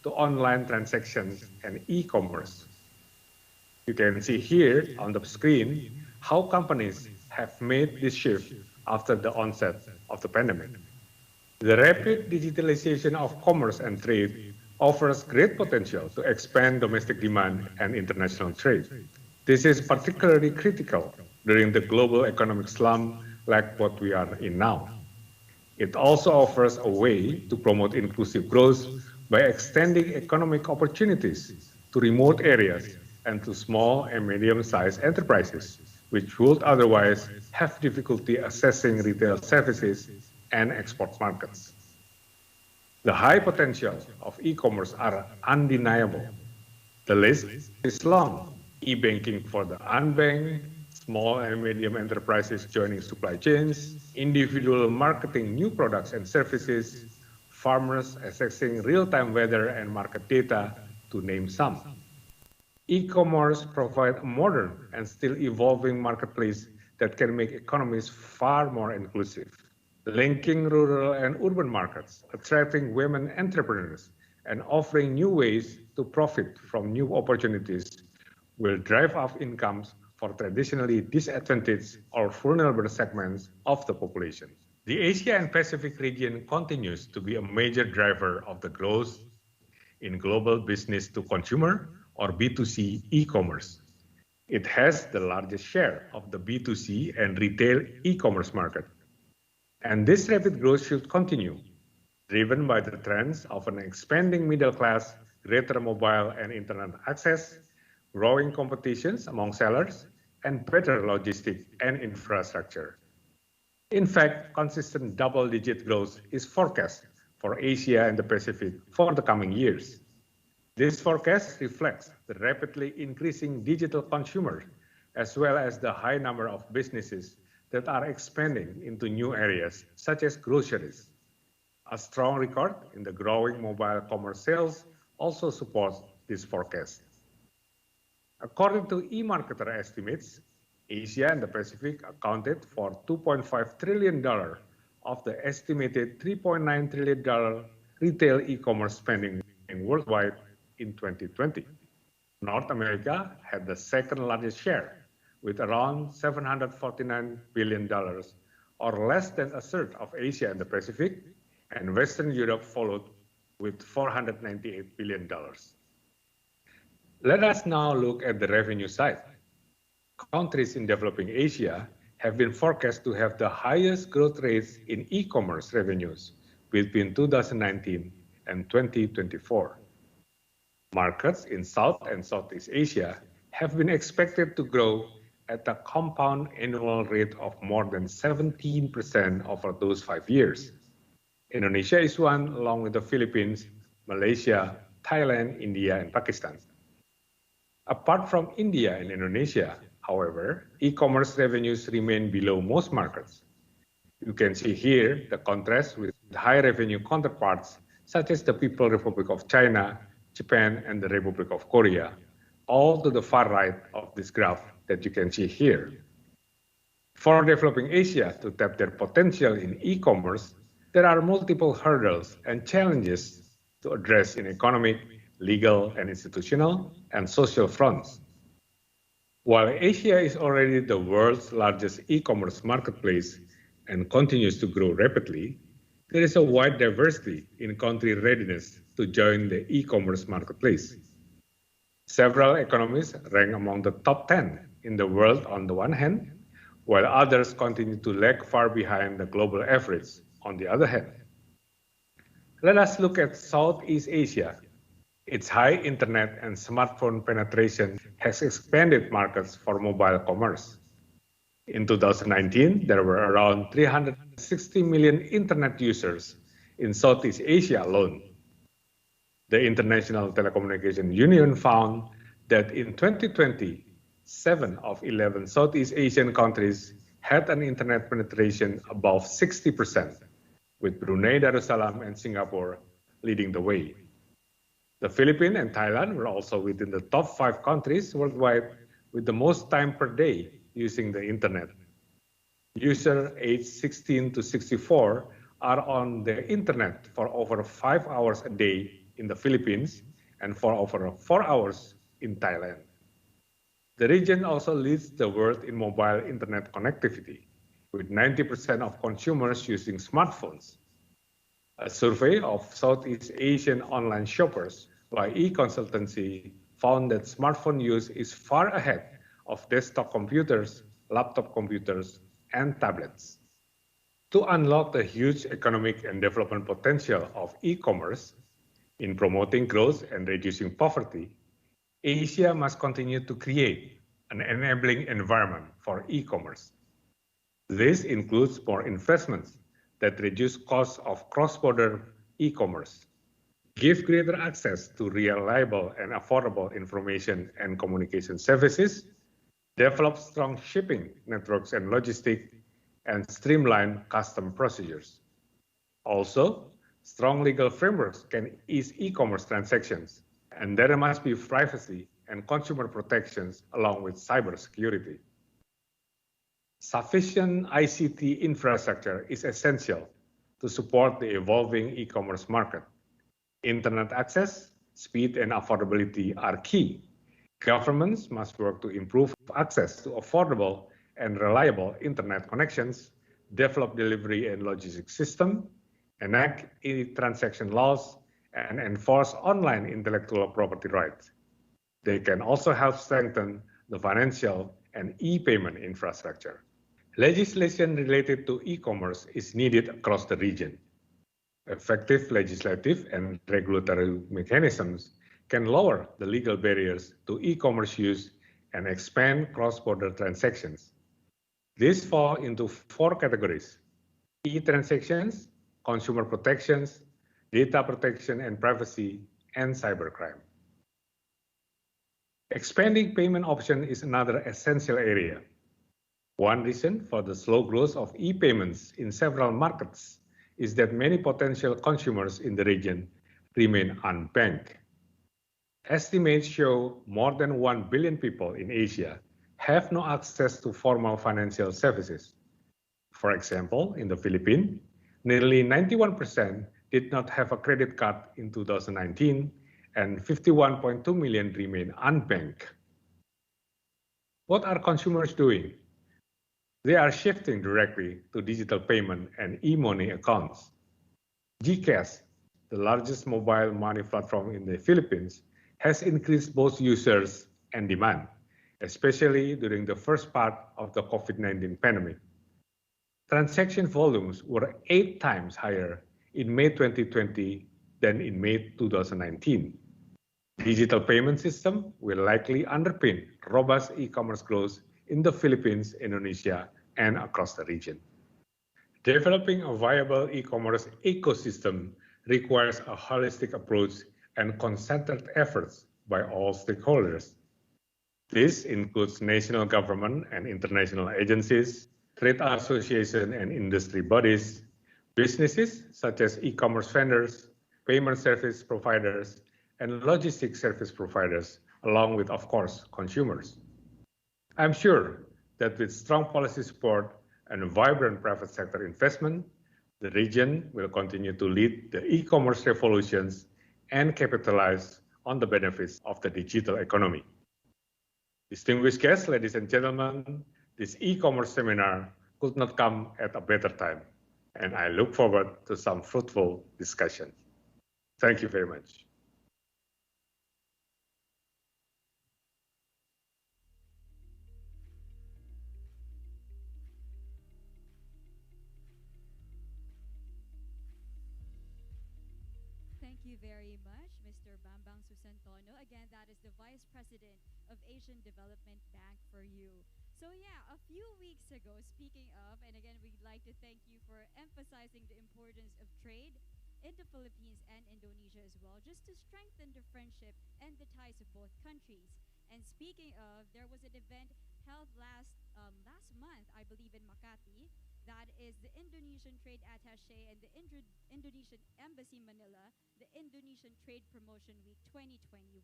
S8: to online transactions and e-commerce. You can see here on the screen how companies have made this shift after the onset of the pandemic. The rapid digitalization of commerce and trade offers great potential to expand domestic demand and international trade. This is particularly critical during the global economic slump like what we are in now. It also offers a way to promote inclusive growth by extending economic opportunities to remote areas and to small and medium-sized enterprises, which would otherwise have difficulty accessing retail services and export markets. The high potential of e-commerce are undeniable. The list is long. E-banking for the unbanked, small and medium enterprises joining supply chains, individual marketing new products and services, farmers accessing real-time weather and market data, to name some. E-commerce provides a modern and still evolving marketplace that can make economies far more inclusive, linking rural and urban markets, attracting women entrepreneurs, and offering new ways to profit from new opportunities will drive up incomes for traditionally disadvantaged or vulnerable segments of the population. The Asia and Pacific region continues to be a major driver of the growth in global business to consumer or B2C e-commerce. It has the largest share of the B2C and retail e-commerce market. And this rapid growth should continue, driven by the trends of an expanding middle class, greater mobile and internet access, growing competitions among sellers, and better logistics and infrastructure. In fact, consistent double-digit growth is forecast for Asia and the Pacific for the coming years. This forecast reflects the rapidly increasing digital consumer, as well as the high number of businesses that are expanding into new areas, such as groceries. A strong record in the growing mobile commerce sales also supports this forecast. According to eMarketer estimates, Asia and the Pacific accounted for $2.5 trillion of the estimated $3.9 trillion retail e-commerce spending worldwide in 2020. North America had the second largest share, with around $749 billion, or less than a third of Asia and the Pacific, and Western Europe followed with $498 billion. Let us now look at the revenue side. Countries in developing Asia have been forecast to have the highest growth rates in e-commerce revenues between 2019 and 2024. Markets in South and Southeast Asia have been expected to grow at a compound annual rate of more than 17% over those 5 years. Indonesia is one, along with the Philippines, Malaysia, Thailand, India, and Pakistan. Apart from India and Indonesia, however, e-commerce revenues remain below most markets. You can see here the contrast with high revenue counterparts such as the People's Republic of China, Japan, and the Republic of Korea, all to the far right of this graph that you can see here. For developing Asia to tap their potential in e-commerce, there are multiple hurdles and challenges to address in economic, legal and institutional, and social fronts. While Asia is already the world's largest e-commerce marketplace and continues to grow rapidly, there is a wide diversity in country readiness to join the e-commerce marketplace. Several economies rank among the top 10 in the world on the one hand, while others continue to lag far behind the global average on the other hand. Let us look at Southeast Asia. Its high internet and smartphone penetration has expanded markets for mobile commerce. In 2019, there were around 360 million internet users in Southeast Asia alone. The International Telecommunication Union found that in 2020, 7 of 11 Southeast Asian countries had an internet penetration above 60%, with Brunei Darussalam and Singapore leading the way. The Philippines and Thailand were also within the top 5 countries worldwide with the most time per day using the internet. Users aged 16 to 64 are on the internet for over 5 hours a day in the Philippines and for over 4 hours in Thailand. The region also leads the world in mobile internet connectivity, with 90% of consumers using smartphones. A survey of Southeast Asian online shoppers by e-consultancy found that smartphone use is far ahead of desktop computers, laptop computers, and tablets. To unlock the huge economic and development potential of e-commerce in promoting growth and reducing poverty, Asia must continue to create an enabling environment for e-commerce. This includes more investments that reduce costs of cross-border e-commerce, give greater access to reliable and affordable information and communication services, develop strong shipping networks and logistics, and streamline custom procedures. Also, strong legal frameworks can ease e-commerce transactions, and there must be privacy and consumer protections along with cybersecurity. Sufficient ICT infrastructure is essential to support the evolving e-commerce market. Internet access, speed, and affordability are key. Governments must work to improve access to affordable and reliable internet connections, develop delivery and logistics systems, enact e-transaction laws, and enforce online intellectual property rights. They can also help strengthen the financial and e-payment infrastructure. Legislation related to e-commerce is needed across the region. Effective legislative and regulatory mechanisms can lower the legal barriers to e-commerce use and expand cross-border transactions. These fall into 4 categories: e-transactions, consumer protections, data protection and privacy, and cybercrime. Expanding payment options is another essential area. One reason for the slow growth of e-payments in several markets is that many potential consumers in the region remain unbanked. Estimates show more than 1 billion people in Asia have no access to formal financial services. For example, in the Philippines, nearly 91% did not have a credit card in 2019, and 51.2 million remain unbanked. What are consumers doing? They are shifting directly to digital payment and e-money accounts. GCash, the largest mobile money platform in the Philippines, has increased both users and demand, especially during the first part of the COVID-19 pandemic. Transaction volumes were 8 times higher in May 2020 than in May 2019. Digital payment system will likely underpin robust e-commerce growth in the Philippines, Indonesia, and across the region. Developing a viable e-commerce ecosystem requires a holistic approach and concerted efforts by all stakeholders. This includes national government and international agencies, trade associations and industry bodies, businesses such as e-commerce vendors, payment service providers, and logistics service providers, along with, of course, consumers. I'm sure that with strong policy support and vibrant private sector investment, the region will continue to lead the e-commerce revolutions and capitalize on the benefits of the digital economy. Distinguished guests, ladies and gentlemen, this e-commerce seminar could not come at a better time. and I look forward to some fruitful discussion. Thank you very much.
S1: Thank you very much, Mr. Bambang Susantono. Again, that is the Vice President of Asian Development Bank for you. So yeah, a few weeks ago, speaking of, and again, we'd like to thank you for emphasizing the importance of trade in the Philippines and Indonesia as well, just to strengthen the friendship and the ties of both countries. And speaking of, there was an event held last month, I believe, in Makati. That is the Indonesian Trade Attaché and the Indonesian Embassy Manila, the Indonesian Trade Promotion Week 2021.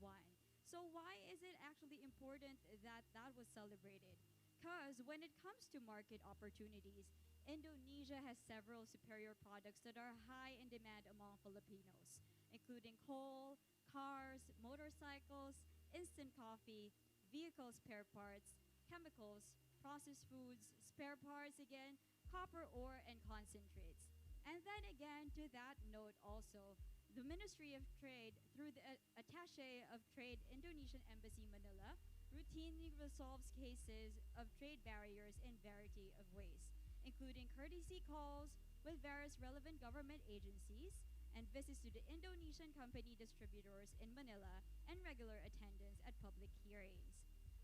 S1: So why is it actually important that that was celebrated? Because when it comes to market opportunities, Indonesia has several superior products that are high in demand among Filipinos, including coal, cars, motorcycles, instant coffee, vehicle spare parts, chemicals, processed foods, spare parts again, copper ore, and concentrates. And then again, to that note also, the Ministry of Trade, through the Attaché of Trade Indonesian Embassy Manila, routinely resolves cases of trade barriers in variety of ways, including courtesy calls with various relevant government agencies and visits to the Indonesian company distributors in Manila and regular attendance at public hearings.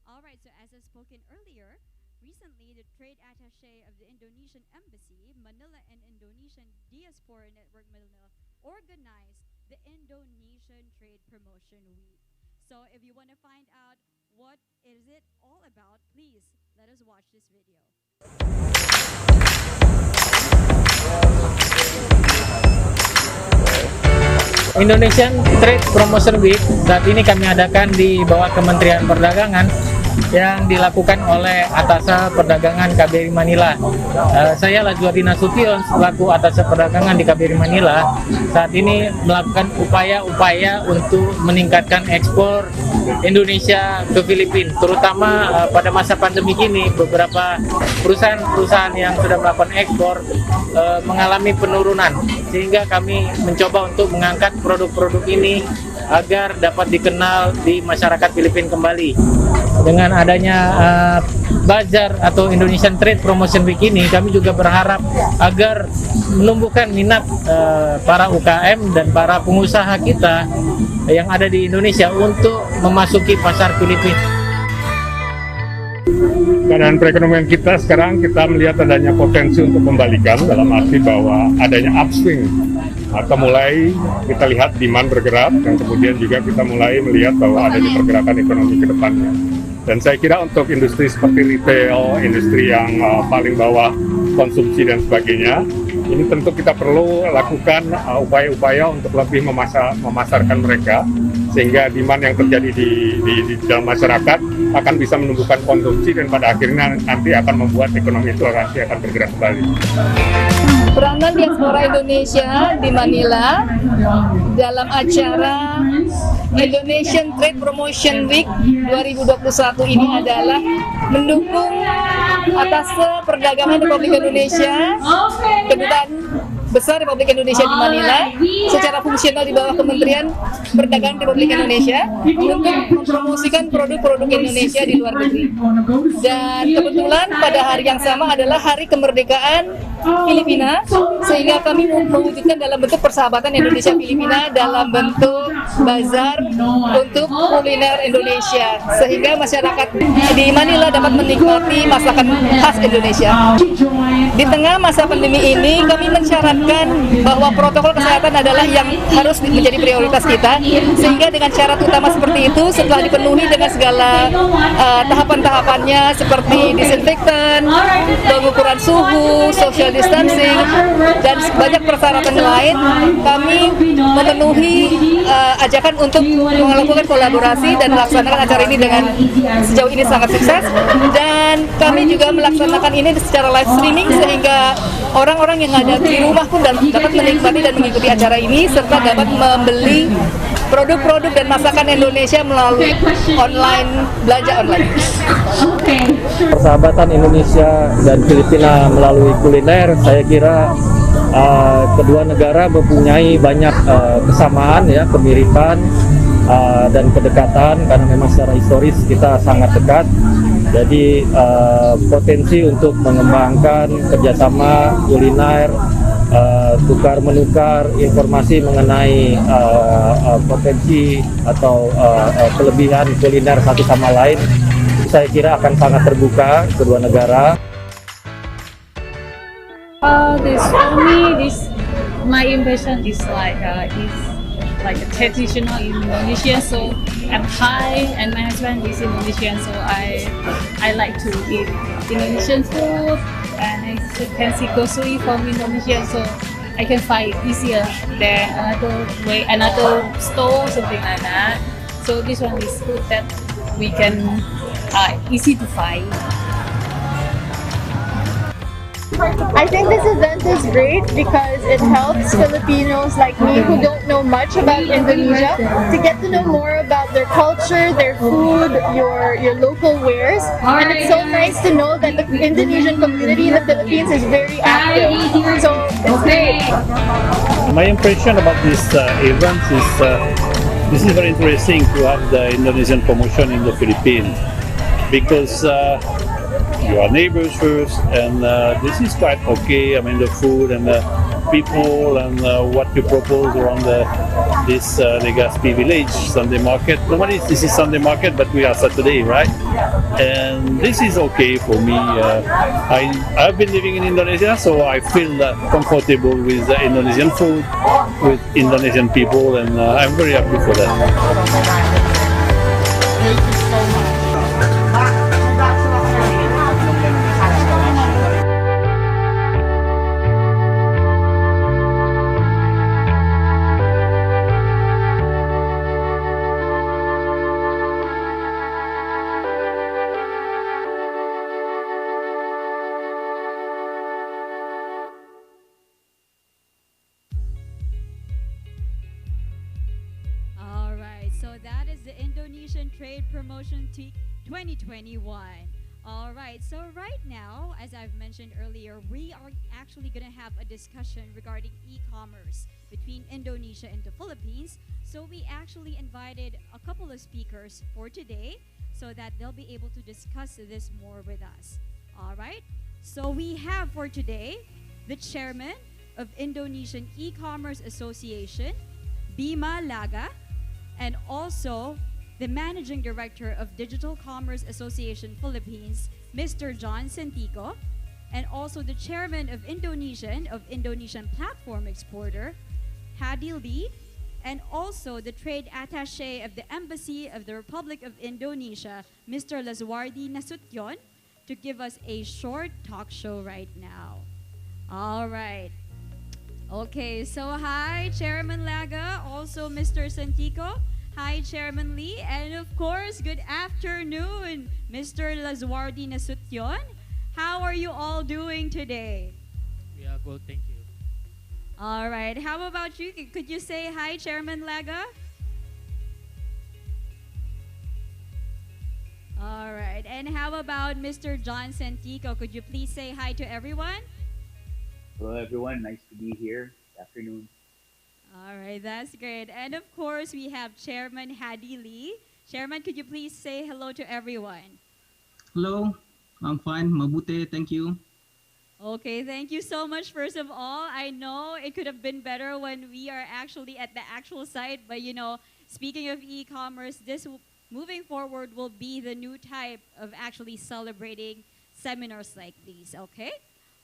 S1: All right, so as I've spoken earlier, recently the trade attaché of the Indonesian Embassy, Manila and Indonesian Diaspora Network Manila organized the Indonesian Trade Promotion Week. So if you want to find out what is it all about, please let us watch this video.
S9: Indonesian Trade Promotion Week saat ini kami adakan di bawah Kementerian Perdagangan yang dilakukan oleh Atase Perdagangan KBRI Manila. Saya Lajuardi Nasution selaku Atase Perdagangan di KBRI Manila saat ini melakukan upaya-upaya untuk meningkatkan ekspor Indonesia ke Filipina, terutama pada masa pandemi ini beberapa perusahaan-perusahaan yang sudah melakukan ekspor mengalami penurunan, sehingga kami mencoba untuk mengangkat produk-produk ini agar dapat dikenal di masyarakat Filipina kembali. Dengan adanya bazar atau Indonesian Trade Promotion Week ini, kami juga berharap agar menumbuhkan minat para UKM dan para pengusaha kita yang ada di Indonesia untuk memasuki pasar Filipina.
S8: Keadaan perekonomian kita sekarang, kita melihat adanya potensi untuk kembalikan, dalam arti bahwa adanya upswing atau mulai kita lihat demand bergerak, dan kemudian juga kita mulai melihat bahwa adanya pergerakan ekonomi ke depannya. Dan saya kira untuk industri seperti retail, industri yang paling bawah konsumsi dan sebagainya, ini tentu kita perlu lakukan upaya-upaya untuk lebih memasarkan mereka, sehingga demand yang terjadi di dalam masyarakat akan bisa menumbuhkan konsumsi, dan pada akhirnya nanti akan membuat ekonomi itu akan bergerak kembali.
S10: Peranan diaspora Indonesia di Manila dalam acara Indonesian Trade Promotion Week 2021 ini adalah mendukung Atase Perdagangan Republik Indonesia, Kedutaan Besar Republik Indonesia di Manila secara fungsional di bawah Kementerian Perdagangan Republik Indonesia untuk mempromosikan produk-produk Indonesia di luar negeri. Dan kebetulan pada hari yang sama adalah Hari Kemerdekaan Filipina, sehingga kami mewujudkan dalam bentuk persahabatan Indonesia-Filipina dalam bentuk bazar untuk kuliner Indonesia, sehingga masyarakat di Manila dapat menikmati masakan khas Indonesia. Di tengah masa pandemi ini, kami mensyaratkan bahwa protokol kesehatan adalah yang harus menjadi prioritas kita, sehingga dengan syarat utama seperti itu, setelah dipenuhi dengan segala tahapan-tahapannya seperti disinfektan, pengukuran suhu, social distancing, dan banyak persyaratan lain, kami memenuhi ajakan untuk melakukan kolaborasi dan melaksanakan acara ini dengan sejauh ini sangat sukses. Dan kami juga melaksanakan ini secara live streaming, sehingga orang-orang yang ada di rumah pun dapat menikmati dan mengikuti acara ini, serta dapat membeli produk-produk dan masakan Indonesia melalui belanja online.
S9: Persahabatan Indonesia dan Filipina melalui kuliner, saya kira kedua negara mempunyai banyak kesamaan ya, kemiripan dan kedekatan karena memang secara historis kita sangat dekat. Jadi potensi untuk mengembangkan kerjasama kuliner, tukar menukar informasi mengenai potensi atau kelebihan kuliner satu sama lain, saya kira akan sangat terbuka kedua negara.
S11: For me, my impression is like a traditional Indonesian. So I'm Thai and my husband is Indonesian. So I like to eat Indonesian food, and I can see grocery from Indonesia. So I can find it easier than another store, something like that. So this one is good that we can easy to find.
S12: I think this event is great because it helps Filipinos like me who don't know much about Indonesia to get to know more about their culture, their food, your local wares. And it's so nice to know that the Indonesian community in the Philippines is very active. So it's great.
S13: My impression about this event is this is very interesting to have the Indonesian promotion in the Philippines because you are neighbors first, and this is quite okay. I mean, the food and the people and what you propose around this Legazpi village Sunday market. Normally this is Sunday market, but we are Saturday, right? And this is okay for me. I've been living in Indonesia, so I feel comfortable with Indonesian food, with Indonesian people, and I'm very happy for that.
S12: Thank you so much.
S1: All right, so that is the Indonesian Trade Promotion 2021. All right, so right now, as I've mentioned earlier, we are actually going to have a discussion regarding e-commerce between Indonesia and the Philippines. So we actually invited a couple of speakers for today so that they'll be able to discuss this more with us. All right, so we have for today the chairman of Indonesian E-Commerce Association, Bima Laga, and also the Managing Director of Digital Commerce Association Philippines, Mr. John Sentico, and also the Chairman of Indonesian Platform Exporter, Hadi Lee, and also the Trade Attaché of the Embassy of the Republic of Indonesia, Mr. Laswardi Nasution, to give us a short talk show right now. All right. Okay, so hi, Chairman Laga, also Mr. Sentico. Hi, Chairman Lee, and of course, good afternoon, Mr. Laswardi Nasution. How are you all doing today?
S14: We are good, thank you.
S1: All right, how about you? Could you say hi, Chairman Laga? All right, and how about Mr. John Sentico? Could you please say hi to everyone?
S15: Hello, everyone. Nice to be here. Good afternoon.
S1: All right, that's great. And of course, we have Chairman Hadi Lee. Chairman, could you please say hello to everyone?
S16: Hello, I'm fine. Mabute, thank you.
S1: Okay, thank you so much. First of all, I know it could have been better when we are actually at the actual site, but speaking of e-commerce, moving forward will be the new type of actually celebrating seminars like these, okay?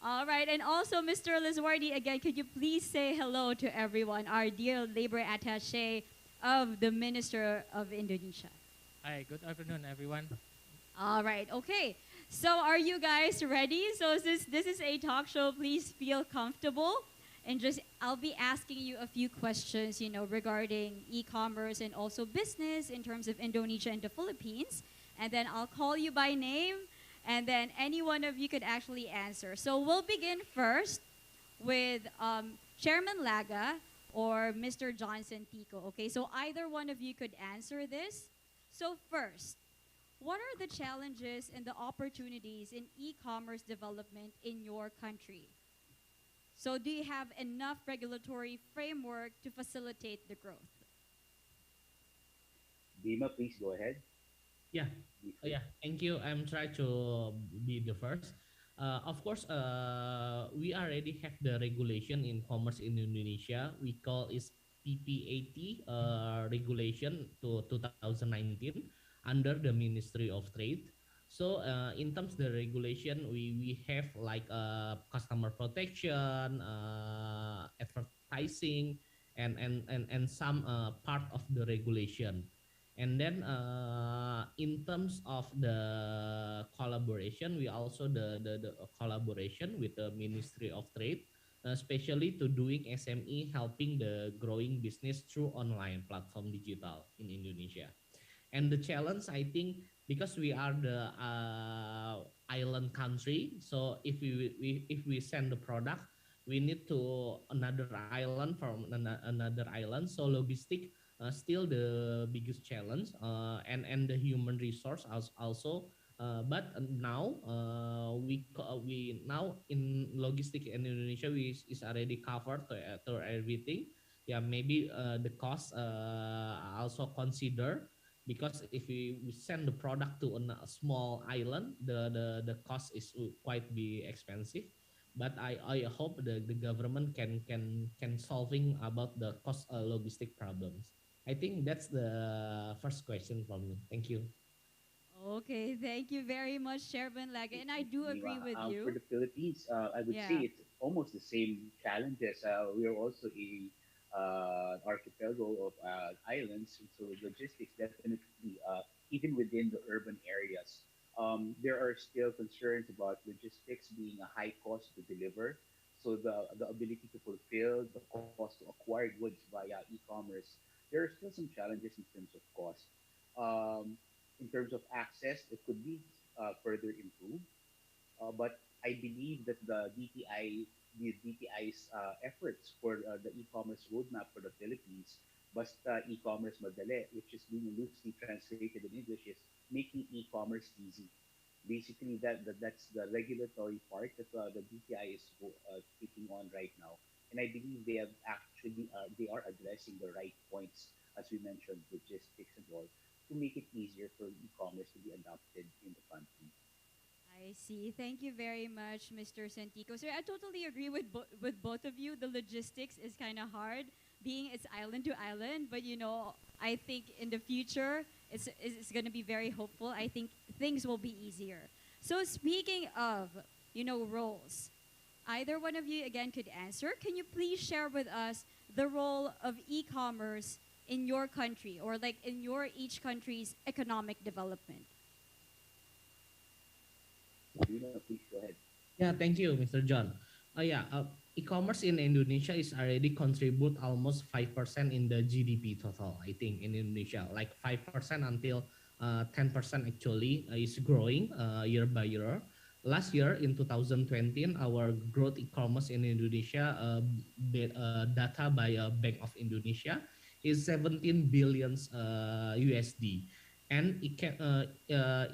S1: All right, and also Mr. Laswardi, again, could you please say hello to everyone, our dear labor attaché of the Minister of Indonesia.
S14: Hi, good afternoon, everyone.
S1: All right, okay. So are you guys ready? So this is a talk show, please feel comfortable. And I'll be asking you a few questions, regarding e-commerce and also business in terms of Indonesia and the Philippines. And then I'll call you by name, and then any one of you could actually answer. So we'll begin first with Chairman Laga or Mr. John Sentico. Okay, so either one of you could answer this. So first, what are the challenges and the opportunities in e-commerce development in your country? So, do you have enough regulatory framework to facilitate the growth?
S15: Dima, please go ahead.
S17: Yeah.
S15: Be
S17: Oh,
S15: free.
S17: yeah. Thank you. I'm trying to be the first. Of course, we already have the regulation in commerce in Indonesia. We call it PPAT regulation to 2019 under the Ministry of Trade. So in terms of the regulation, we have like customer protection, advertising, and some part of the regulation. And then in terms of the collaboration, we also the collaboration with the Ministry of Trade, especially to doing SME, helping the growing business through online platform digital in Indonesia. And the challenge, I think, because we are the island country, so if we send the product, we need to another island from another island. So logistic still the biggest challenge, and the human resource also. But now we now in logistic in Indonesia, we is already covered to everything. Yeah, maybe the cost also consider, because if we send the product to a small island, the cost is quite be expensive. But I hope the government can solving about the cost logistic problems. I think that's the first question from me. Thank you.
S1: Okay, thank you very much, Chairman Lega. And I do agree with
S15: For
S1: you.
S15: the Philippines, I would say
S1: Yeah.
S15: it's almost the same challenges. We are also a archipelago of islands, so logistics definitely, even within the urban areas, there are still concerns about logistics being a high cost to deliver. So the ability to fulfill the cost to acquire goods via e-commerce, there are still some challenges in terms of cost. Um, in terms of access, it could be further improved. But I believe that the DTI's efforts for the e-commerce roadmap for the Philippines, Basta e-commerce madali, which is being loosely translated in English, is making e-commerce easy. Basically, that's the regulatory part that the DTI is taking on right now, and I believe they are addressing the right points, as we mentioned, logistics and all, to make it easier for e-commerce to be adopted in the country.
S1: I see. Thank you very much, Mr. Santico. Sir, I totally agree with with both of you. The logistics is kind of hard, being it's island to island. But I think in the future, it's going to be very hopeful. I think things will be easier. So speaking of roles, either one of you again could answer. Can you please share with us the role of e-commerce in your country, or like in your each country's economic development?
S15: Dina, please go ahead.
S17: Yeah, thank you, Mr. John. Yeah, e-commerce in Indonesia is already contribute almost 5% in the GDP total. I think in Indonesia, like 5% until 10% actually is growing year by year. Last year in 2020, our growth e-commerce in Indonesia, data by Bank of Indonesia, is 17 billions USD. And it can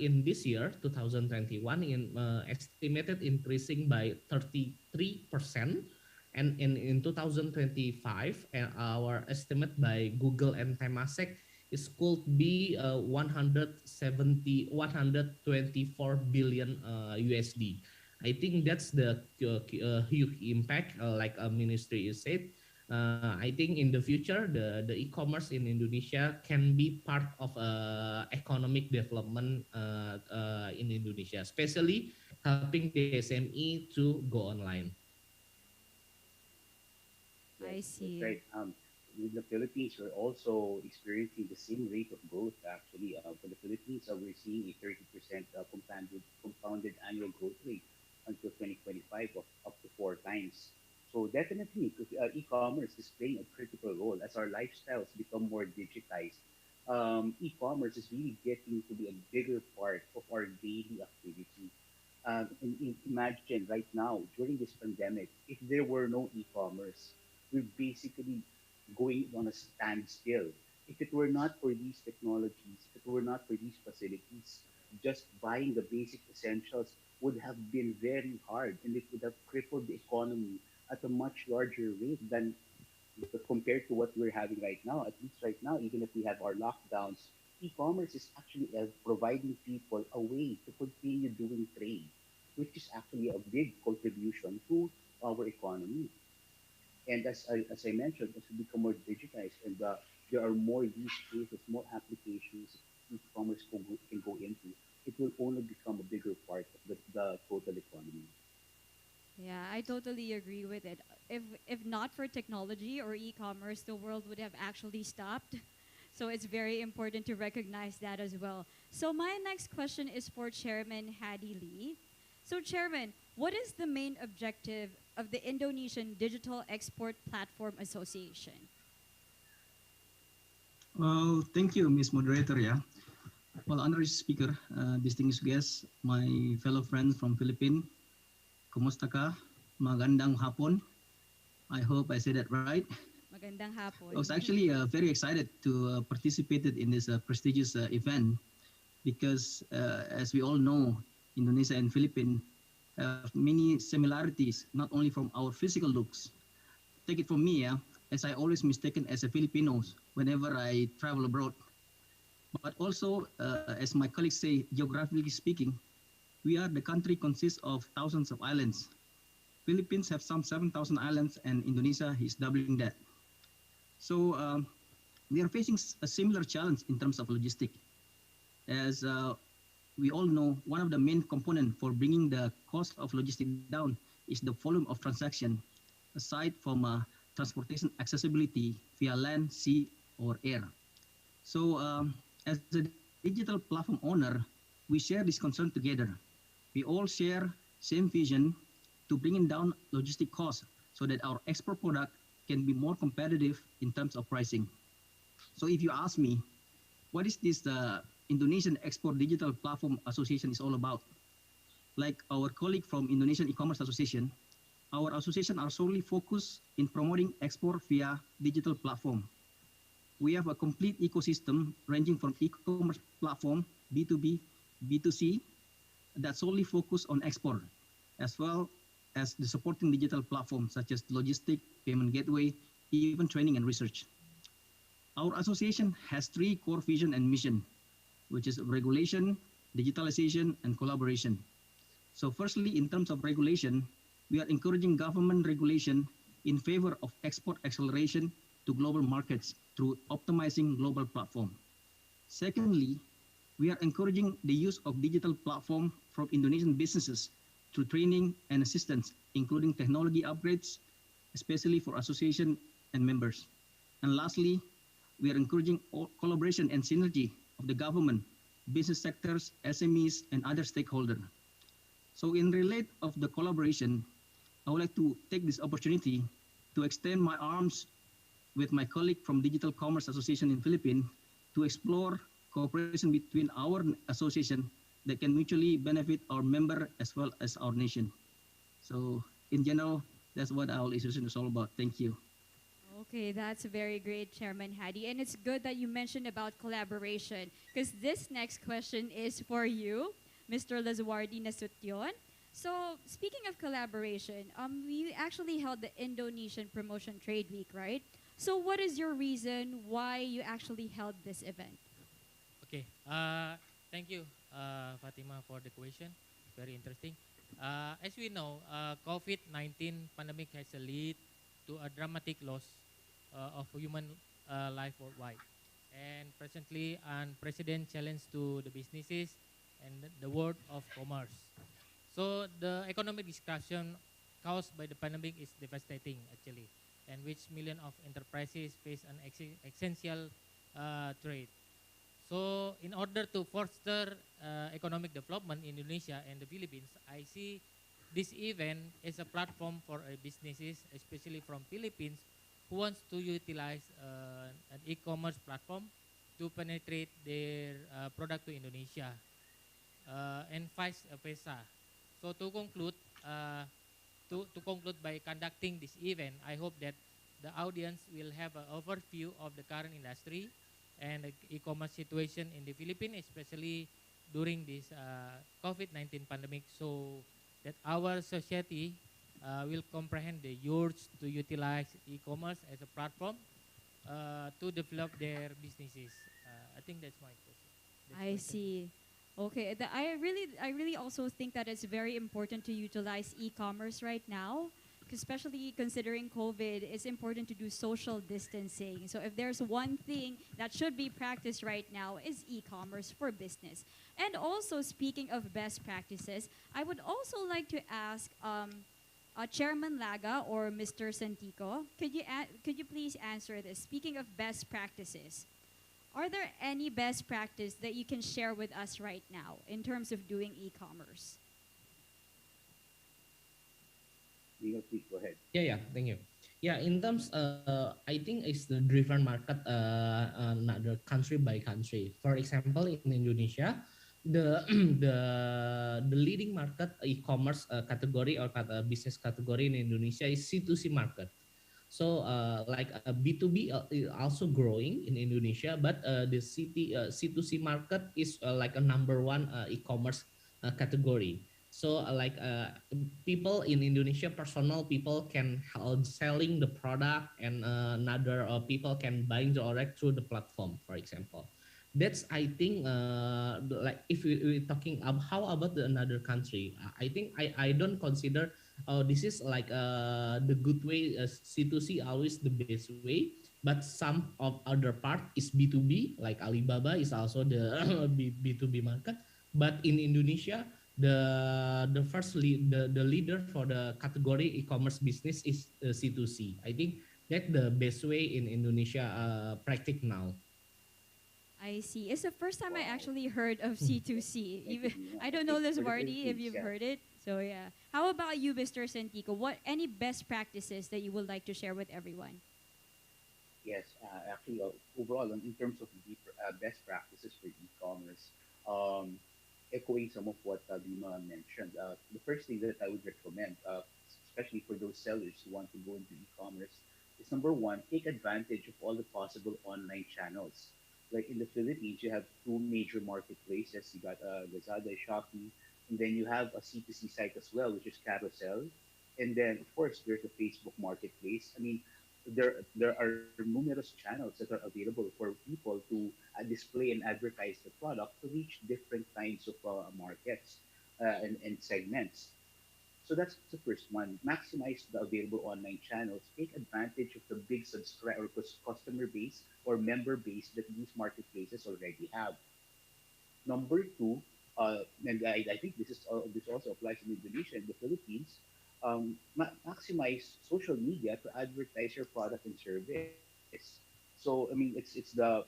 S17: in this year 2021 estimated increasing by 33%, and in 2025 our estimate by Google and Temasek is could be 124 billion USD. I think that's the huge impact, like a ministry is said. I think in the future, the e-commerce in Indonesia can be part of economic development in Indonesia, especially helping the SME to go online.
S1: I
S15: Yes, that's
S1: see.
S15: right. In the Philippines, we're also experiencing the same rate of growth. Actually, for the Philippines, we're seeing a 30% compounded annual growth rate until 2025 of up to four times. So definitely, e-commerce is playing a critical role as our lifestyles become more digitized. E-commerce is really getting to be a bigger part of our daily activity. Imagine right now during this pandemic, if there were no e-commerce, we're basically going on a standstill. If it were not for these technologies, if it were not for these facilities, just buying the basic essentials would have been very hard, and it would have crippled the economy at a much larger rate than compared to what we're having right now. At least right now, even if we have our lockdowns, e-commerce is actually providing people a way to continue doing trade, which is actually a big contribution to our economy. And as I mentioned, as we become more digitized and there are more use cases, more applications e-commerce can go into, it will only become a bigger part of the total economy.
S1: Yeah, I totally agree with it. If not for technology or e-commerce, the world would have actually stopped. So it's very important to recognize that as well. So my next question is for Chairman Hadi Lee. So Chairman, what is the main objective of the Indonesian Digital Export Platform Association?
S16: Well, thank you, Miss Moderator. Yeah. Well, honored speaker, distinguished guests, my fellow friends from Philippines, kumusta ka? Magandang hapon. I hope I said that right.
S1: Magandang hapon.
S16: I was actually very excited to participate in this prestigious event because, as we all know, Indonesia and Philippines have many similarities, not only from our physical looks. Take it from me, yeah, as I always mistaken as a Filipinos whenever I travel abroad. But also, as my colleagues say, geographically speaking, we are the country consists of thousands of islands. Philippines have some 7,000 islands, and Indonesia is doubling that. So we are facing a similar challenge in terms of logistics. As we all know, one of the main components for bringing the cost of logistics down is the volume of transaction, aside from transportation accessibility via land, sea, or air. So as a digital platform owner, we share this concern together. We all share same vision to bringing down logistic costs so that our export product can be more competitive in terms of pricing. So if you ask me, what is this Indonesian Export Digital Platform Association is all about? Like our colleague from Indonesian E-commerce Association, our association are solely focused in promoting export via digital platform. We have a complete ecosystem ranging from e-commerce platform, B2B, B2C, that solely focus on export, as well as the supporting digital platforms such as logistic, payment gateway, even training and research. Our association has three core vision and mission, which is regulation, digitalization, and collaboration. So firstly, in terms of regulation, we are encouraging government regulation in favor of export acceleration to global markets through optimizing global platform. Secondly, we are encouraging the use of digital platform from Indonesian businesses through training and assistance, including technology upgrades, especially for association and members. And lastly, we are encouraging collaboration and synergy of the government, business sectors, SMEs, and other stakeholders. So in relate of the collaboration, I would like to take this opportunity to extend my arms with my colleague from Digital Commerce Association in Philippines to explore cooperation between our association that can mutually benefit our member as well as our nation. So in general, that's what our association is all about. Thank you.
S1: Okay, that's very great, Chairman Hadi. And it's good that you mentioned about collaboration because this next question is for you, Mr. Lazuardi Nasution. So, speaking of collaboration, we actually held the Indonesian Promotion Trade Week, right? So, what is your reason why you actually held this event?
S14: Okay. Thank you, Fatima, for the question. Very interesting. As we know, COVID-19 pandemic has led to a dramatic loss of human life worldwide, and presently unprecedented challenge to the businesses and the world of commerce. So the economic disruption caused by the pandemic is devastating actually, and which million of enterprises face an essential trade. So in order to foster economic development in Indonesia and the Philippines, I see this event as a platform for businesses, especially from Philippines, who wants to utilize an e-commerce platform to penetrate their product to Indonesia and vice versa. So to conclude by conducting this event, I hope that the audience will have an overview of the current industry and the e-commerce situation in the Philippines, especially during this COVID-19 pandemic, so that our society will comprehend the youth to utilize e-commerce as a platform to develop their businesses. I think that's my question.
S1: I see. Okay, I really also think that it's very important to utilize e-commerce right now, especially considering COVID. It's important to do social distancing. So if there's one thing that should be practiced right now is e-commerce for business. And also speaking of best practices, I would also like to ask Chairman Laga or Mr. Santico, could you please answer this? Speaking of best practices, are there any best practice that you can share with us right now in terms of doing e-commerce?
S15: Please go ahead.
S17: Yeah, thank you. Yeah, in terms, I think it's the driven market, another country by country. For example, in Indonesia, the the leading market e-commerce category or business category in Indonesia is C2C market. So like B2B is also growing in Indonesia, but the C2C market is like a number one e-commerce category. So people in Indonesia, personal people can help selling the product, and another people can buying the product through the platform, for example. That's I think like if we're talking about how about another country, I think I don't consider this is like the good way. C2C always the best way, but some of other part is B2B, like Alibaba is also the B2B market. But in Indonesia, the first the leader for the category e-commerce business is C2C. I think that's the best way in Indonesia practice now.
S1: I see. It's the first time I actually heard of C2C. I don't know this, Marty, if you've heard it. So yeah. How about you, Mr. Santico? What any best practices that you would like to share with everyone?
S15: Yes, actually, overall, in terms of best practices for e-commerce, um, echoing some of what Dima mentioned, the first thing that I would recommend, especially for those sellers who want to go into e-commerce, is number one, take advantage of all the possible online channels. Like in the Philippines, you have two major marketplaces. You got Lazada, Shopee, and then you have a C2C site as well, which is Carousel. And then, of course, there's the Facebook Marketplace. I mean, there are numerous channels that are available for people to display and advertise the product to reach different kinds of markets and segments. So that's the first one. Maximize the available online channels. Take advantage of the big subscriber or customer base or member base that these marketplaces already have. Number two, and I think this also applies in Indonesia and the Philippines. Maximize social media to advertise your product and service. So I mean, it's the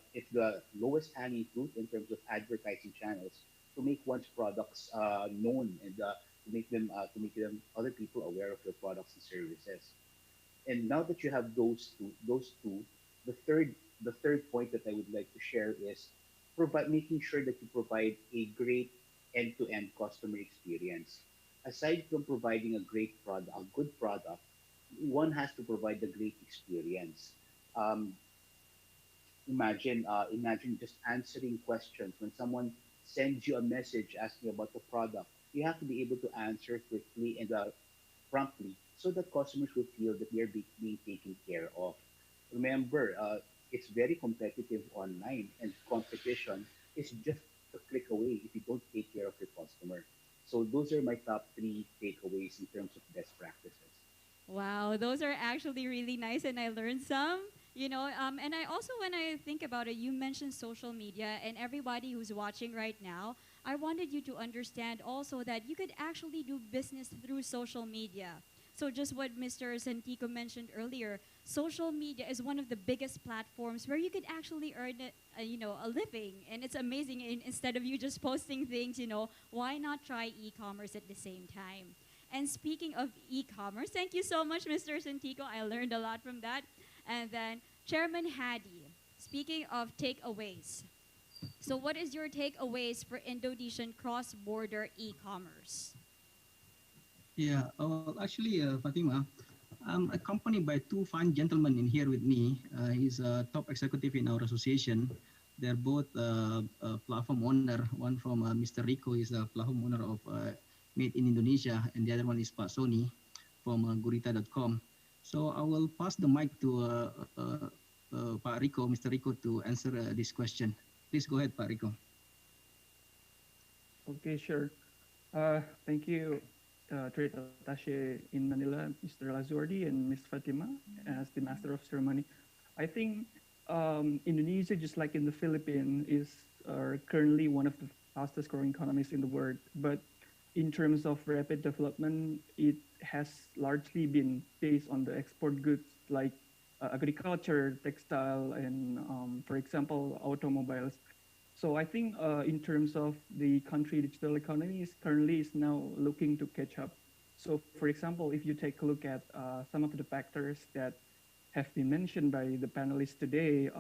S15: lowest hanging fruit in terms of advertising channels to make one's products known and to make them other people aware of your products and services. And now that you have those two, the third point that I would like to share is provide making sure that you provide a great end-to-end customer experience. Aside from providing a great product, a good product, one has to provide the great experience. Um, imagine just answering questions when someone sends you a message asking about the product. You have to be able to answer quickly and promptly so that customers will feel that they're being taken care of. Remember, it's very competitive online, and competition is just a click away if you don't take care of your customer. So those are my top three takeaways in terms of best practices.
S1: Wow, those are actually really nice, and I learned some. And I also, when I think about it, you mentioned social media, and everybody who's watching right now, I wanted you to understand also that you could actually do business through social media. So just what Mr. Santico mentioned earlier, social media is one of the biggest platforms where you could actually earn a living, and it's amazing. Instead of you just posting things, why not try e-commerce at the same time? And speaking of e-commerce, thank you so much, Mr. Santico. I learned a lot from that. And then Chairman Hadi, speaking of takeaways. So what is your takeaways for Indonesian cross-border e-commerce?
S16: Yeah, well, actually, Fatima, I'm accompanied by two fine gentlemen in here with me. He's a top executive in our association. They're both platform owner. One from Mr. Rico is a platform owner of Made in Indonesia, and the other one is Pak Sony. from gurita.com. So I will pass the mic to Pak Rico, Mr. Rico, to answer this question. Please go ahead, Pak Rico.
S18: Okay, sure. Thank you, Trade Attaché in Manila, Mr. Lazordi, and Ms. Fatima, as the Master of Ceremony. I think Indonesia, just like in the Philippines, is currently one of the fastest growing economies in the world. But in terms of rapid development, it has largely been based on the export goods like agriculture, textile, and, for example, automobiles. So I think in terms of the country digital economy is currently is now looking to catch up. So for example, if you take a look at some of the factors that have been mentioned by the panelists today,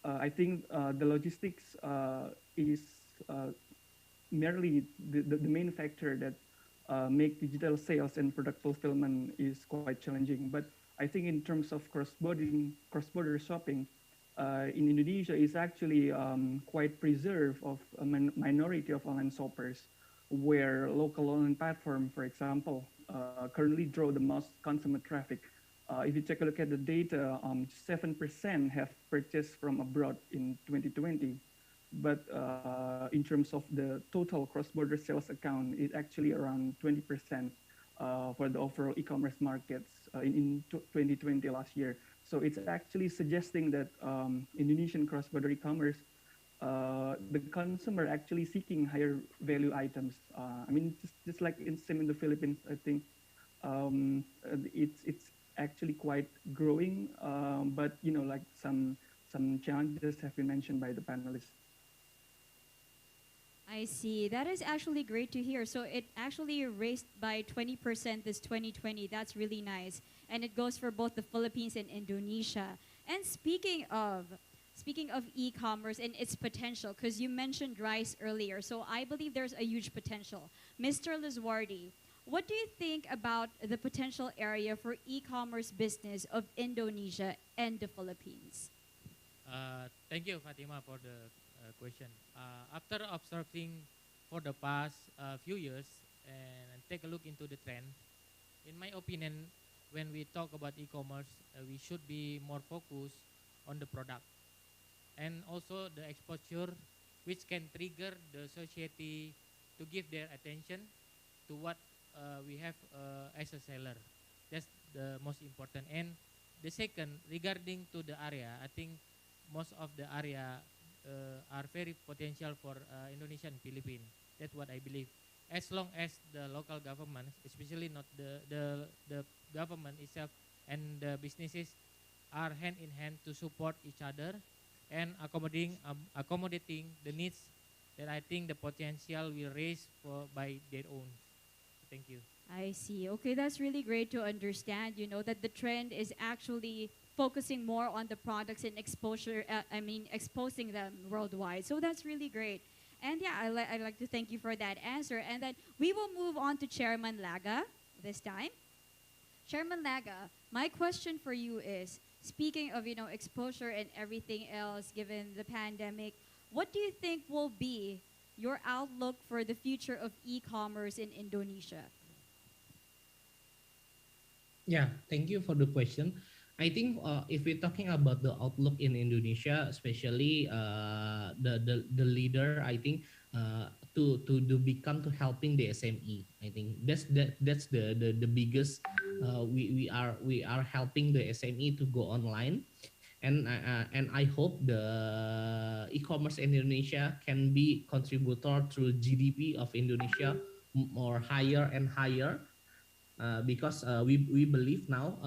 S18: I think the logistics is merely the main factor that make digital sales and product fulfillment is quite challenging. But I think in terms of cross-border shopping, in Indonesia is actually quite preserved of a minority of online shoppers, where local online platform, for example, currently draw the most consumer traffic. If you take a look at the data, 7% have purchased from abroad in 2020. But in terms of the total cross-border sales account, it's actually around 20% for the overall e-commerce markets in 2020 last year. So it's actually suggesting that Indonesian cross-border e-commerce, the consumer actually seeking higher value items. I mean, just like in same in the Philippines, I think it's actually quite growing, but like some challenges have been mentioned by the panelists.
S1: I see. That is actually great to hear. So it actually raised by 20% this 2020. That's really nice. And it goes for both the Philippines and Indonesia. And speaking of e-commerce and its potential, because you mentioned rice earlier, so I believe there's a huge potential. Mr. Lizwardi, what do you think about the potential area for e-commerce business of Indonesia and the Philippines?
S14: Thank you, Fatima, for the question. After observing for the past few years and take a look into the trend, in my opinion, when we talk about e-commerce, we should be more focused on the product and also the exposure, which can trigger the society to give their attention to what we have as a seller. That's the most important. And the second, regarding to the area, I think most of the area are very potential for Indonesia and Philippines. That's what I believe. As long as the local government, especially not the government itself and the businesses are hand in hand to support each other and accommodating the needs, that I think the potential will raise by their own. Thank you.
S1: I see. Okay, that's really great to understand, that the trend is actually focusing more on the products and exposing them worldwide. So that's really great. And yeah, I'd like to thank you for that answer. And then we will move on to Chairman Laga this time. Chairman Laga, my question for you is, speaking of, exposure and everything else given the pandemic, what do you think will be your outlook for the future of e-commerce in Indonesia?
S17: Yeah, thank you for the question. I think if we're talking about the outlook in Indonesia, especially the leader, I think to become to helping the SME. I think that's the biggest. We are helping the SME to go online, and I hope the e-commerce in Indonesia can be contributor to GDP of Indonesia more higher and higher. Because we believe now,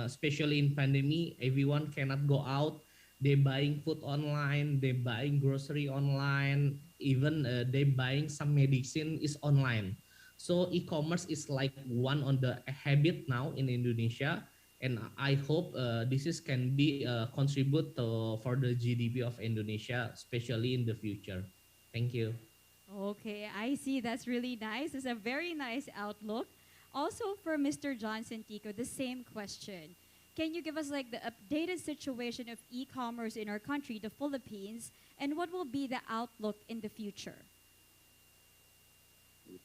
S17: especially in pandemic, everyone cannot go out. They buying food online, they buying grocery online, even they buying some medicine is online. So e-commerce is like one on the habit now in Indonesia, and I hope this is can be contribute for the GDP of Indonesia, especially in the future. Thank you.
S1: Okay, I see. That's really nice. It's a very nice outlook. Also for Mr. Johnson Tico, the same question. Can you give us like the updated situation of e-commerce in our country, the Philippines, and what will be the outlook in the future?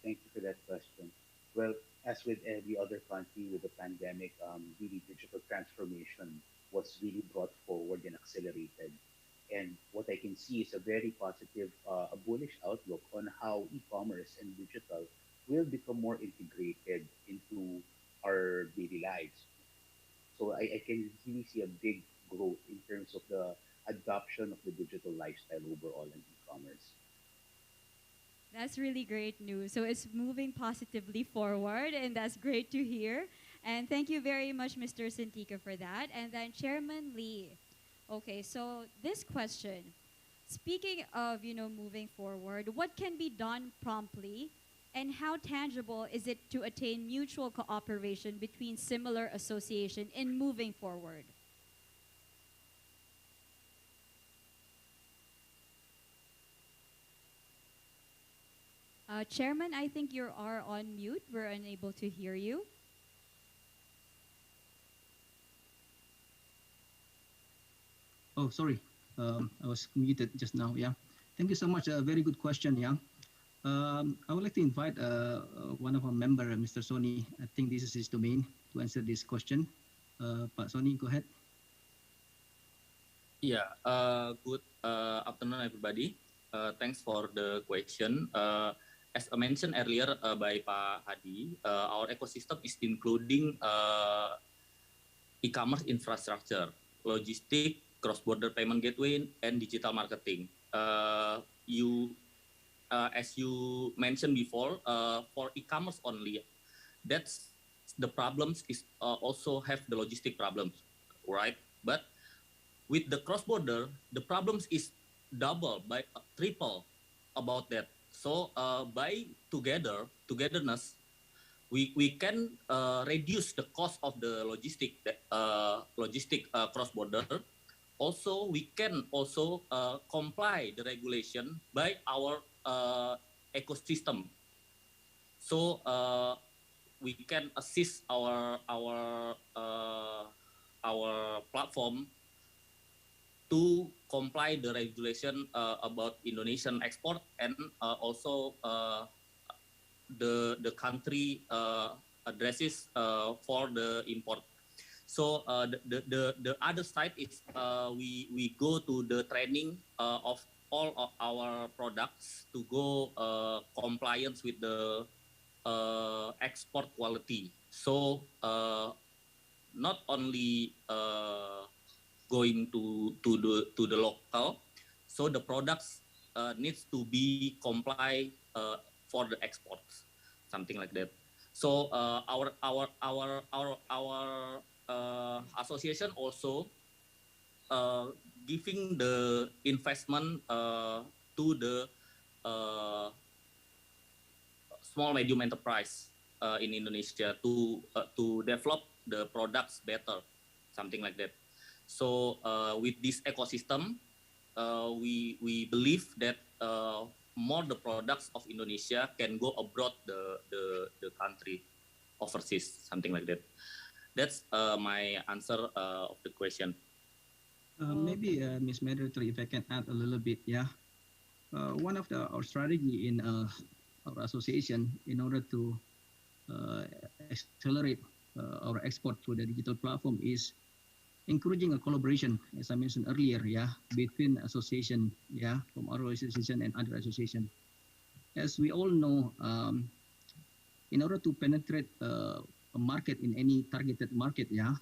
S15: Thank you for that question. Well, as as with every other country with the pandemic, really digital transformation was really brought forward and accelerated. And what I can see is a very positive, a bullish outlook on how e-commerce and digital will become more integrated into our daily lives. So I can really see a big growth in terms of the adoption of the digital lifestyle overall in e-commerce.
S1: That's really great news. So it's moving positively forward, and that's great to hear. And thank you very much, Mr. Santika, for that. And then Chairman Lee. Okay, so this question, speaking of, moving forward, what can be done promptly and how tangible is it to attain mutual cooperation between similar association in moving forward? Chairman, I think you are on mute. We're unable to hear you.
S16: Oh, sorry. I was muted just now. Yeah. Thank you so much. A very good question. Yeah. I would like to invite one of our member, Mr. Sony. I think this is his domain to answer this question. Pak Sony, go ahead.
S19: Yeah, good afternoon, everybody. Thanks for the question. As I mentioned earlier by Pak Hadi, our ecosystem is including e-commerce infrastructure, logistic, cross-border payment gateway, and digital marketing. As you mentioned before, for e-commerce only, that's the problems is also have the logistic problems, right? But with the cross-border, the problems is double by triple about that. So by togetherness, we can reduce the cost of the logistic cross-border. Also, we can also comply the regulation by our ecosystem. So we can assist our platform to comply the regulation about Indonesian export and also the country addresses for the import. So the other side is we go to the training of all of our products to go compliance with the export quality. So not only going to the local, so the products needs to be comply for the exports, something like that. So our association also giving the investment to the small medium enterprise in Indonesia to develop the products better, something like that. So with this ecosystem, we believe that more the products of Indonesia can go abroad the country, overseas, something like that. That's my answer of the question.
S16: Maybe, Ms. Moderator, if I can add a little bit, yeah. One of our strategy in our association in order to accelerate our export through the digital platform is encouraging a collaboration, as I mentioned earlier, yeah, between association, yeah, from our association and other association. As we all know, in order to penetrate a market in any targeted market, yeah,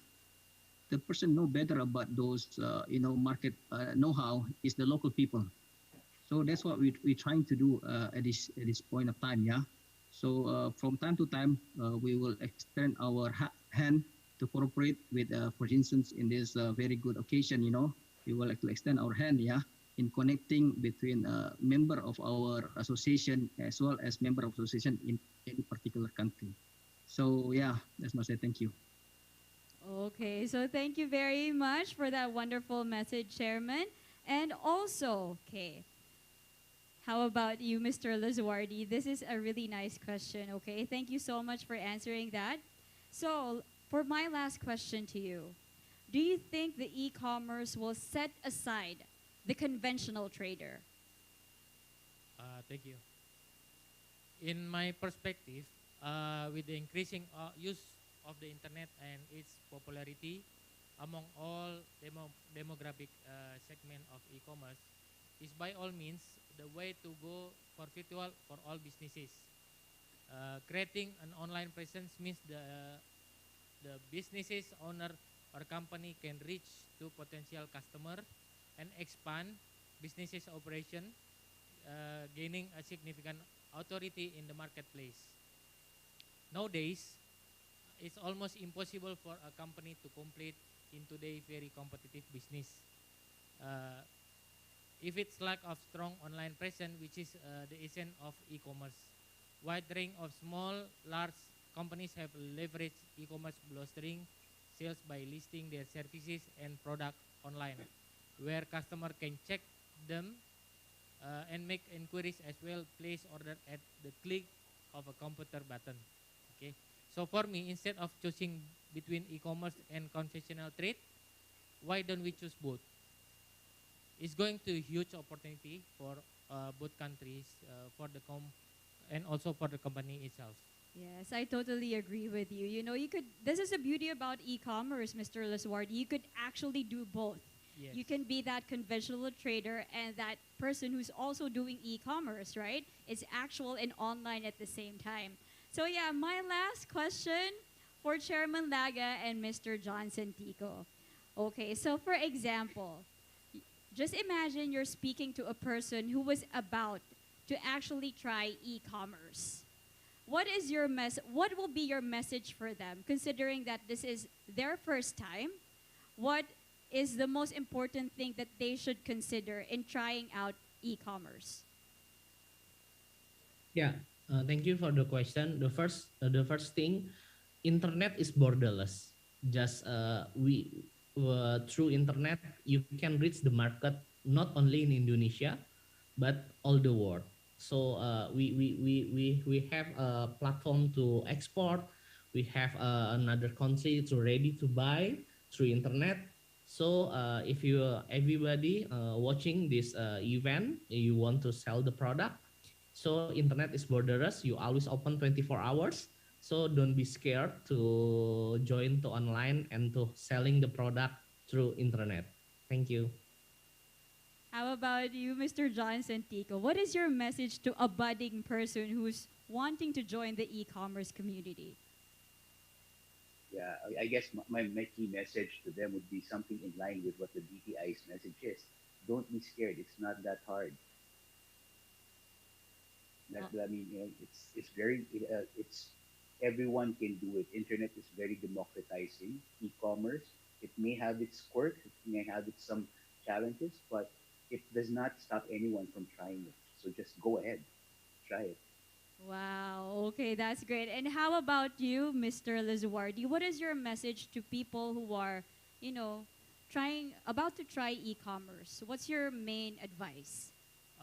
S16: the person know better about those, market know-how is the local people. So that's what we're trying to do at this point of time, yeah. So from time to time, we will extend our hand to cooperate with, for instance, in this very good occasion, we would like to extend our hand, yeah, in connecting between member of our association as well as member of association in any particular country. So yeah, that's my say. Thank you.
S1: Okay, so thank you very much for that wonderful message, Chairman. And also, okay, how about you, Mr. Lazuardi? This is a really nice question, okay? Thank you so much for answering that. So, for my last question to you, do you think the e-commerce will set aside the conventional trader?
S14: Thank you. In my perspective, with the increasing use of the internet and its popularity among all demographic segment of e-commerce, is by all means the way to go for virtual for all businesses. Creating an online presence means the businesses owner or company can reach to potential customer and expand businesses operation, gaining a significant authority in the marketplace. Nowadays, it's almost impossible for a company to compete in today's very competitive business. Uh, if it's lack of strong online presence, which is the essence of e-commerce. Wide range of small, large companies have leveraged e-commerce bolstering sales by listing their services and product online, where customer can check them and make inquiries as well, place order at the click of a computer button. Okay, so for me, instead of choosing between e-commerce and conventional trade, why don't we choose both? It's going to huge opportunity for both countries, for the and also for the company itself.
S1: Yes, I totally agree with you. You know, you could. This is the beauty about e-commerce, Mr. Lasward. You could actually do both.
S14: Yes.
S1: You can be that conventional trader and that person who's also doing e-commerce, right? It's actual and online at the same time. So yeah, my last question for Chairman Laga and Mr. Johnson Tico. Okay, so for example, just imagine you're speaking to a person who was about to actually try e-commerce. What will be your message for them, considering that this is their first time? What is the most important thing that they should consider in trying out e-commerce?
S17: Yeah, thank you for the question. The first thing, internet is borderless. Just we through internet you can reach the market not only in Indonesia, but all the world. So we have a platform to export. We have another country to ready to buy through internet. So if you everybody watching this event, you want to sell the product. So internet is borderless. You always open 24 hours. So don't be scared to join to online and to selling the product through internet. Thank you.
S1: How about you, Mr. Johnson Tico? What is your message to a budding person who's wanting to join the e-commerce community?
S15: Yeah, I guess my key message to them would be something in line with what the DTI's message is. Don't be scared. It's not that hard. I mean, you know, it's everyone can do it. Internet is very democratizing. E-commerce, it may have its quirks, it may have its some challenges, but it does not stop anyone from trying it. So just go ahead, try it.
S1: Wow, okay, that's great. And how about you, Mr. Lizuardi? What is your message to people who are, you know, about to try e-commerce? What's your main advice?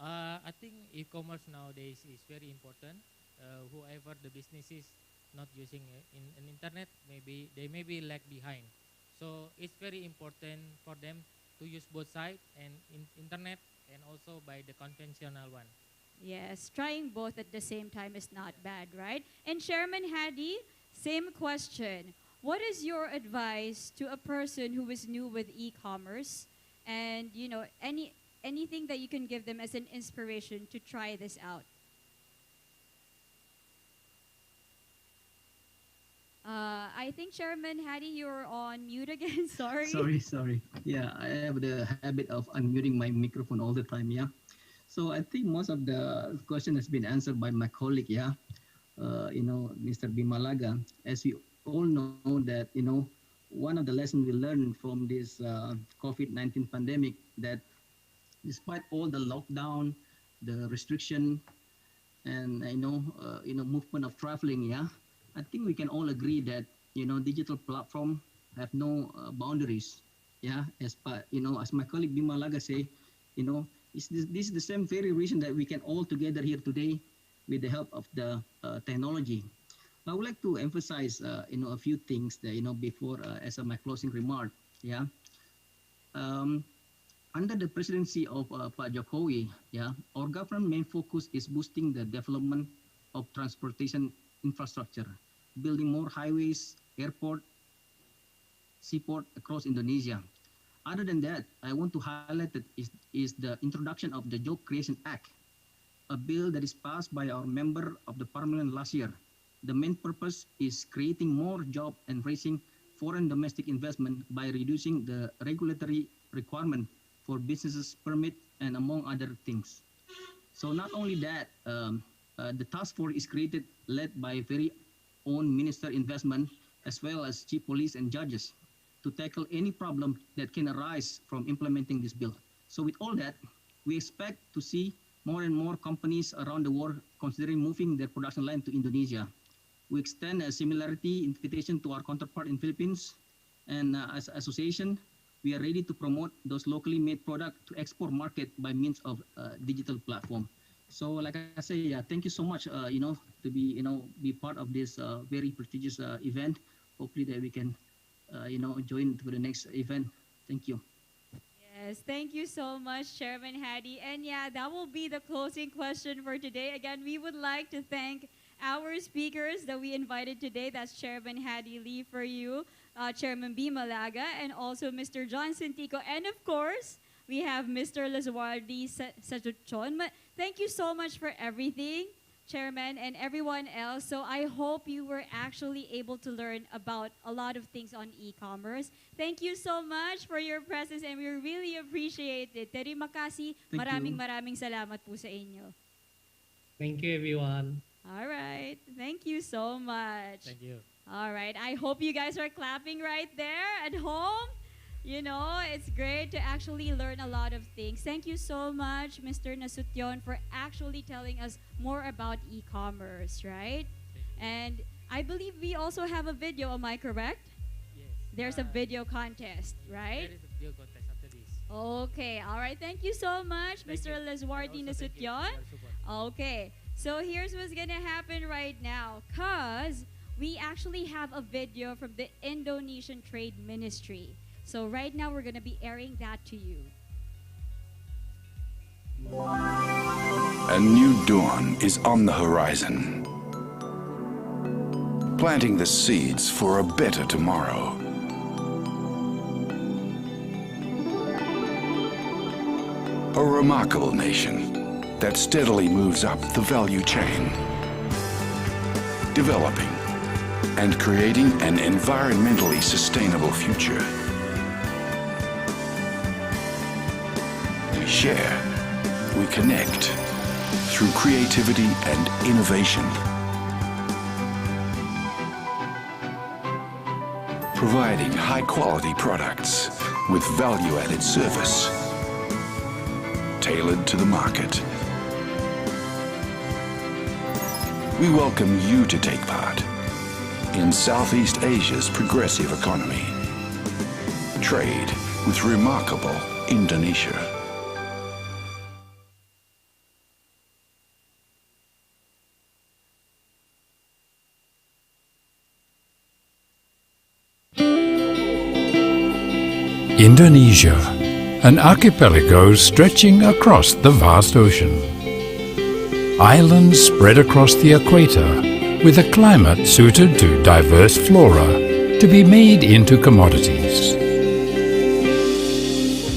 S14: I think e-commerce nowadays is very important. Whoever the business is not using in an internet, maybe they may be lag behind. So it's very important for them to use both sides and internet and also by the conventional one.
S1: Yes, trying both at the same time is not bad, right? And Chairman Hadi, same question. What is your advice to a person who is new with e-commerce and, you know, anything that you can give them as an inspiration to try this out? I think Chairman Hadi, you're on mute again. Sorry.
S16: Sorry. Yeah, I have the habit of unmuting my microphone all the time. Yeah. So I think most of the question has been answered by my colleague. Yeah. Mr. Bimalaga. As we all know that, one of the lessons we learned from this COVID-19 pandemic, that despite all the lockdown, the restriction, and movement of traveling, yeah, I think we can all agree that digital platform have no boundaries. Yeah, as my colleague Bimalaga say, this is the same very reason that we can all together here today with the help of the technology. I would like to emphasize, a few things that, before as my closing remark. Yeah. Under the presidency of Pak Jokowi, yeah, our government main focus is boosting the development of transportation infrastructure. building more highways, airport, seaport across Indonesia. Other than that, I want to highlight that is the introduction of the Job Creation Act, a bill that is passed by our member of the parliament last year. The main purpose is creating more job and raising foreign domestic investment by reducing the regulatory requirement for businesses permit and among other things. So not only that, the task force is created, led by very own Minister Investment as well as chief police and judges to tackle any problem that can arise from implementing this bill. So with all that, we expect to see more and more companies around the world considering moving their production line to Indonesia. We extend a similarity invitation to our counterpart in Philippines, and as an association, we are ready to promote those locally made products to export market by means of digital platform. So, like I say, thank you so much, to be part of this very prestigious event. Hopefully that we can, join to the next event. Thank you.
S1: Yes, thank you so much, Chairman Hadi. And yeah, that will be the closing question for today. Again, we would like to thank our speakers that we invited today. That's Chairman Hadi Lee for you, Chairman B. Malaga, and also Mr. John Sintico. And of course, we have Mr. Lazuardi Satuchon. Thank you so much for everything, Chairman, and everyone else. So I hope you were actually able to learn about a lot of things on e-commerce. Thank you so much for your presence, and we really appreciate it. Terima kasih. Maraming salamat po sa inyo.
S17: Thank you, everyone.
S1: All right. Thank you so much.
S14: Thank you.
S1: All right. I hope you guys are clapping right there at home. You know, it's great to actually learn a lot of things. Thank you so much, Mr. Nasution, for actually telling us more about e-commerce, right? And I believe we also have a video, am I correct?
S14: Yes.
S1: There's a video contest, right?
S14: There is a video contest after this.
S1: Okay, all right. Thank you so much, Mr. Lazuardi Nasution. Okay, so here's what's gonna happen right now, cause we actually have a video from the Indonesian Trade Ministry. So right now we're gonna be airing that to you.
S2: A new dawn is on the horizon, planting the seeds for a better tomorrow. A remarkable nation that steadily moves up the value chain, developing and creating an environmentally sustainable future. We share, we connect through creativity and innovation, providing high-quality products with value-added service tailored to the market. We welcome you to take part in Southeast Asia's progressive economy. Trade with remarkable Indonesia. Indonesia, an archipelago stretching across the vast ocean. Islands spread across the equator with a climate suited to diverse flora to be made into commodities.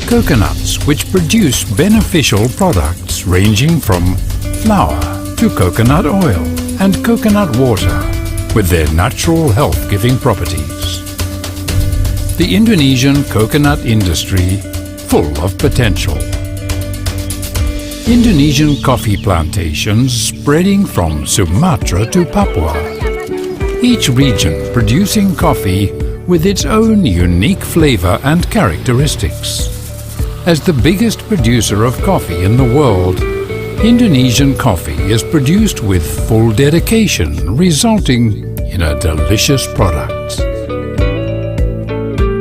S2: Coconuts which produce beneficial products ranging from flour to coconut oil and coconut water with their natural health-giving properties. The Indonesian coconut industry full of potential. Indonesian coffee plantations spreading from Sumatra to Papua, each region producing coffee with its own unique flavor and characteristics. As the biggest producer of coffee in the world, Indonesian coffee is produced with full dedication, resulting in a delicious product.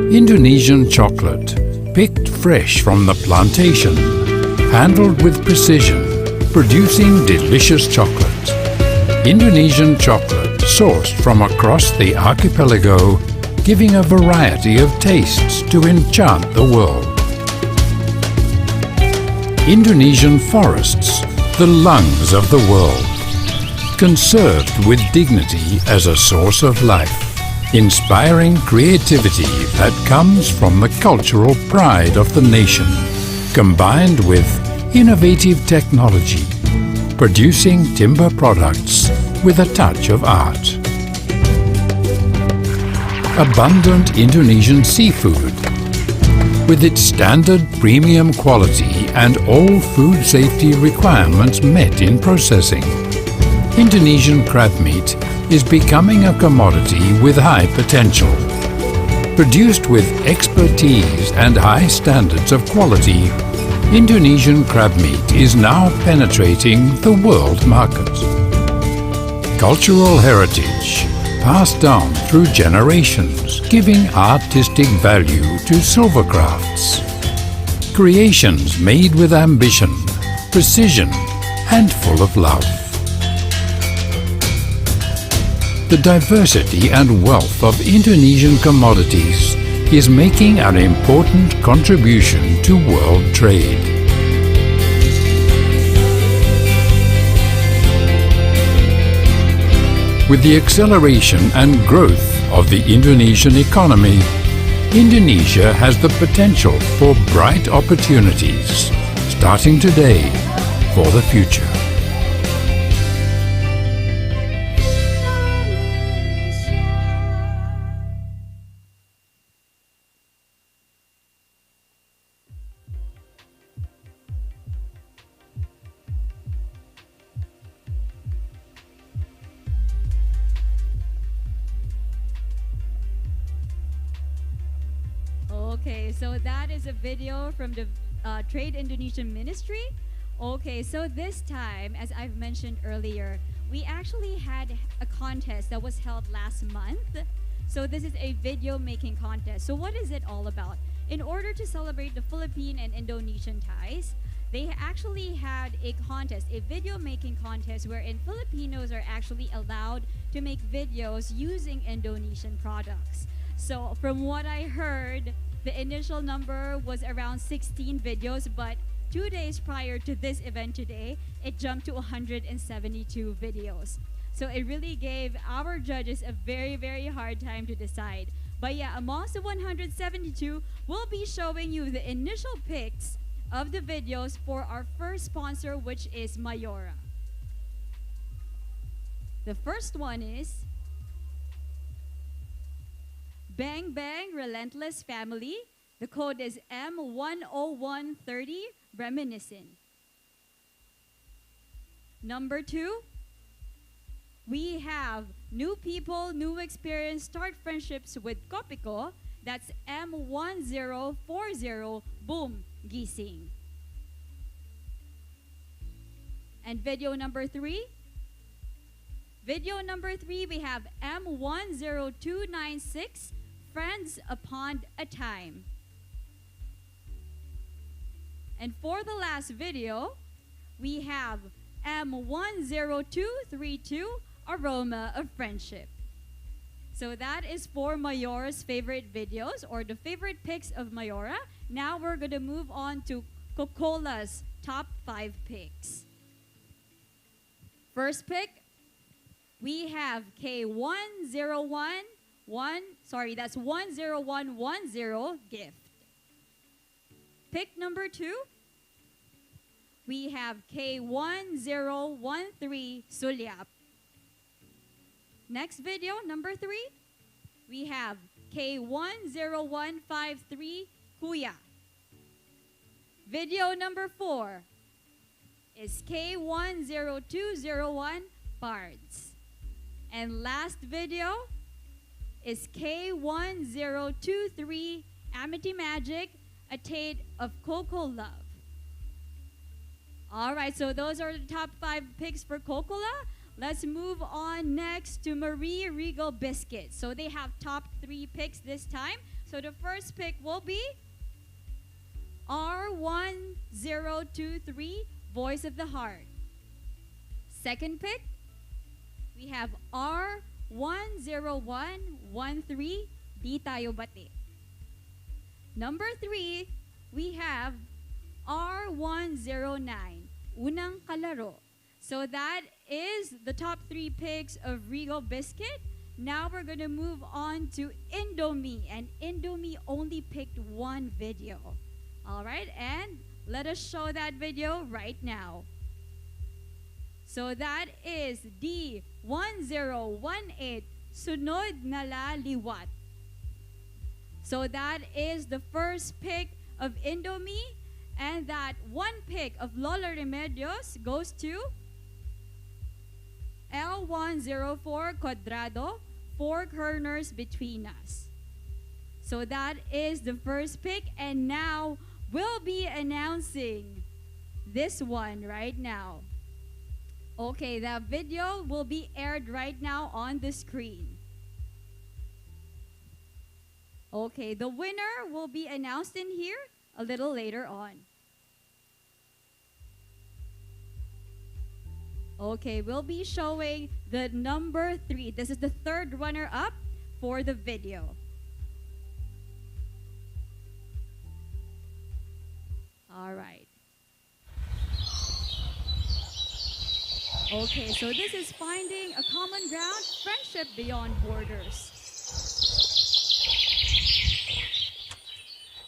S2: Indonesian chocolate, picked fresh from the plantation, handled with precision, producing delicious chocolate. Indonesian chocolate sourced from across the archipelago, giving a variety of tastes to enchant the world. Indonesian forests, the lungs of the world. conserved with dignity as a source of life, inspiring creativity that comes from the cultural pride of the nation, combined with innovative technology, producing timber products with a touch of art. Abundant Indonesian seafood, with its standard premium quality and all food safety requirements met in processing. Indonesian crab meat is becoming a commodity with high potential. Produced with expertise and high standards of quality, Indonesian crab meat is now penetrating the world market. Cultural heritage passed down through generations, giving artistic value to silver crafts. Creations made with ambition, precision, and full of love. The diversity and wealth of Indonesian commodities is making an important contribution to world trade. With the acceleration and growth of the Indonesian economy, Indonesia has the potential for bright opportunities, starting today for the future.
S1: Okay, so that is a video from the Trade Indonesian Ministry. Okay, so this time, as I've mentioned earlier, we actually had a contest that was held last month. So this is a video making contest. So what is it all about? In order to celebrate the Philippine and Indonesian ties, they actually had a contest, a video making contest wherein Filipinos are actually allowed to make videos using Indonesian products. So from what I heard, the initial number was around 16 videos, but 2 days prior to this event today, it jumped to 172 videos. So it really gave our judges a very, very hard time to decide. But yeah, amongst the 172, we'll be showing you the initial pics of the videos for our first sponsor, which is Mayora. The first one is Bang Bang Relentless Family. The code is M10130 Reminiscent. Number 2, we have New People, New Experience, Start Friendships with Kopiko. That's M1040 Boom Gising. And video number 3. Video number 3, we have M10296 Friends Upon a Time. And for the last video, we have M10232 Aroma of Friendship. So that is for Mayora's favorite videos or the favorite pics of Mayora. Now we're going to move on to Coca-Cola's top 5 picks. First pick, we have that's 10110 gift. Pick number 2, we have K1013 Sulyap. Next video, number 3, we have K10153 Kuya. Video number 4 is K10201 Bards. And last video is K1023 Amity Magic, A Taste of Coco Love. All right, so those are the top 5 picks for Coca-Cola. Let's move on next to Marie Regal Biscuits. So they have top 3 picks this time. So the first pick will be R1023 Voice of the Heart. Second pick, we have R10113 Di Tayo Bati. Number 3, we have R109 Unang Kalaro. So that is the top 3 picks of Regal Biscuit. Now we're going to move on to Indomie, and Indomie only picked 1 video. All right, and let us show that video right now. So that is D1018 Sunod na la liwat. So that is the first pick of Indomie, and that 1 pick of Lola Remedios goes to L104 Quadrado, 4 corners between us. So that is the first pick, and now we'll be announcing this one right now. Okay, the video will be aired right now on the screen. Okay, the winner will be announced in here a little later on. Okay, we'll be showing the number 3. This is the 3rd runner-up for the video. All right. Okay, so this is finding a common ground, friendship beyond borders.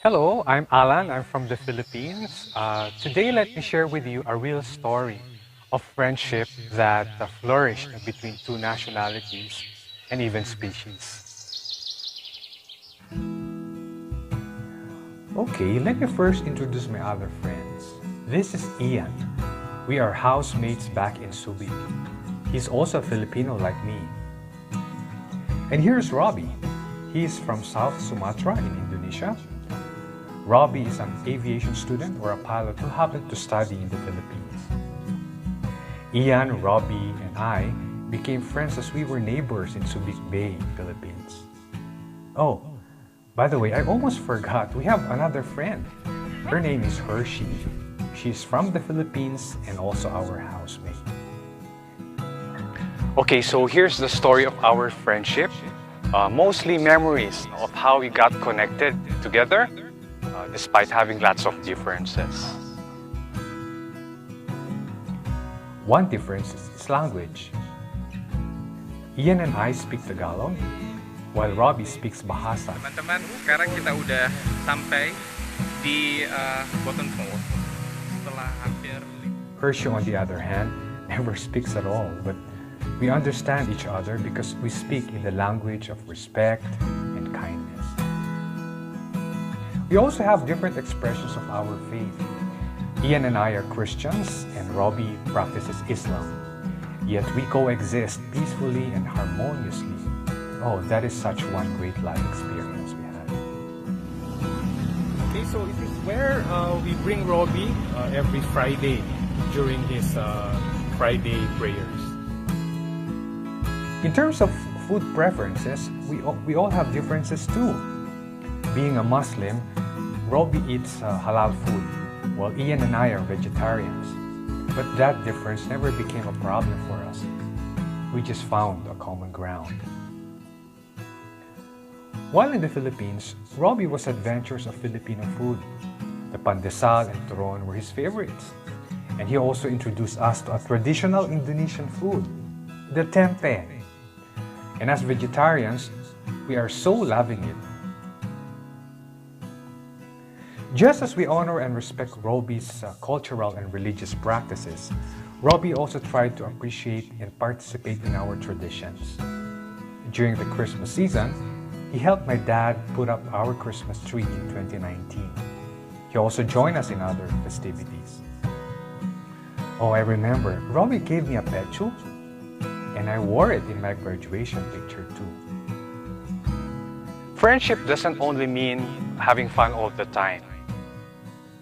S20: Hello, I'm Alan. I'm from the Philippines. Today, let me share with you a real story of friendship that flourished between 2 nationalities and even species. Okay, let me first introduce my other friends. This is Ian. We are housemates back in Subic. He's also a Filipino like me. And here's Robbie. He's from South Sumatra in Indonesia. Robbie is an aviation student or a pilot who happened to study in the Philippines. Ian, Robbie, and I became friends as we were neighbors in Subic Bay, Philippines. Oh, by the way, I almost forgot, we have another friend. Her name is Hershey. She's from the Philippines and also our housemate. Okay, so here's the story of our friendship. Mostly memories of how we got connected together despite having lots of differences. One difference is language. Ian and I speak Tagalog, while Robbie speaks Bahasa.
S21: Teman-teman, sekarang kita udah sampai di bottom floor. Setelah hampir
S20: Hershey, on the other hand, never speaks at all, but we understand each other because we speak in the language of respect and kindness. We also have different expressions of our faith. Ian and I are Christians, and Robbie practices Islam. Yet we coexist peacefully and harmoniously. Oh, that is such one great life experience we had.
S22: Okay, so this is where we bring Robbie every Friday during his Friday prayers.
S20: In terms of food preferences, we all have differences too. Being a Muslim, Robbie eats halal food, while Ian and I are vegetarians. But that difference never became a problem for us. We just found a common ground. While in the Philippines, Robbie was adventurous of Filipino food. The pandesal and turon were his favorites. And he also introduced us to a traditional Indonesian food, the tempeh. And as vegetarians, we are so loving it. Just as we honor and respect Robbie's cultural and religious practices, Robbie also tried to appreciate and participate in our traditions. During the Christmas season, he helped my dad put up our Christmas tree in 2019. He also joined us in other festivities. Oh, I remember, Robbie gave me a pechu, and I wore it in my graduation picture too. Friendship doesn't only mean having fun all the time.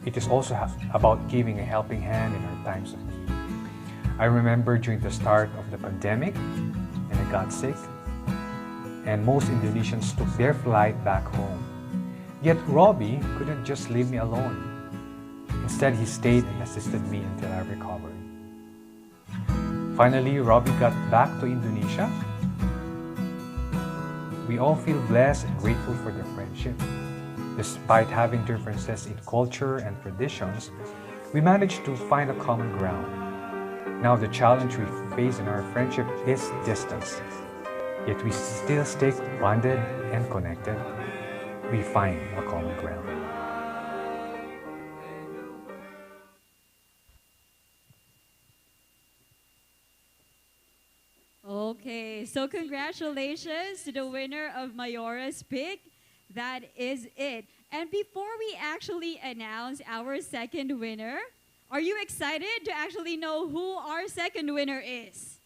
S20: It is also about giving a helping hand in our times of need. I remember during the start of the pandemic, and I got sick, and most Indonesians took their flight back home. Yet Robbie couldn't just leave me alone. Instead, he stayed and assisted me until I recovered. Finally, Robbie got back to Indonesia. We all feel blessed and grateful for their friendship. Despite having differences in culture and traditions, we managed to find a common ground. Now the challenge we face in our friendship is distance. Yet we still stay bonded and connected. We find a common ground.
S1: Okay, so congratulations to the winner of Mayora's pick. That is it. And before we actually announce our second winner, are you excited to actually know who our second winner is?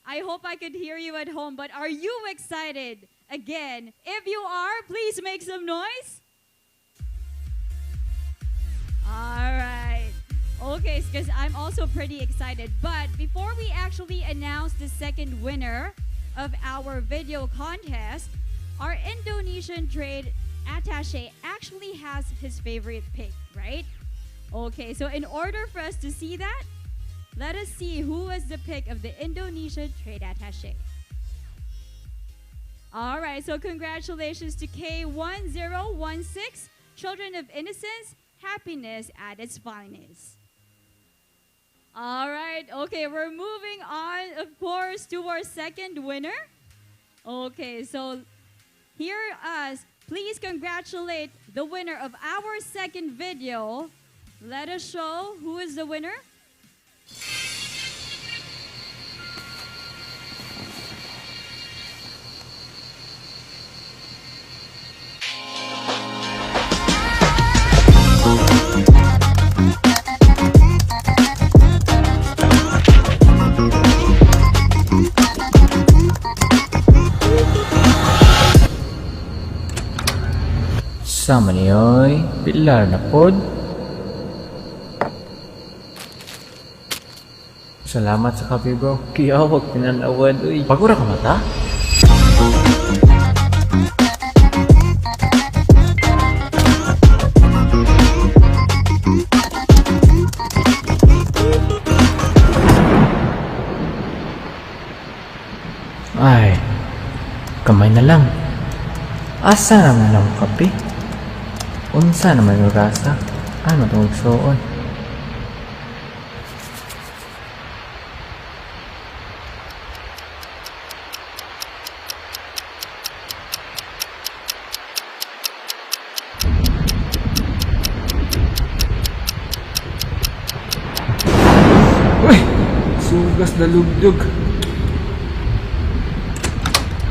S1: I hope I could hear you at home, but are you excited? Again, if you are, please make some noise. All right. Okay, because I'm also pretty excited. But before we actually announce the second winner of our video contest, our Indonesian trade attaché actually has his favorite pick, right? Okay, so in order for us to see that, let us see who was the pick of the Indonesian trade attaché. All right, so congratulations to K1016, Children of Innocence, Happiness at its Finest. All right, okay, we're moving on, of course, to our second winner. Okay, so here us, please congratulate the winner of our second video. Let us show who is the winner.
S3: Sama niyoy, pilar na pod. Salamat sa kape bro. Kiyawag pinanawad. Uy, pagura ka mata? Ay, kamay na lang. Asa naman ang kape? Unsa naman yung rasa? Ano itong igsuon? Uy! Sugas na lugdog.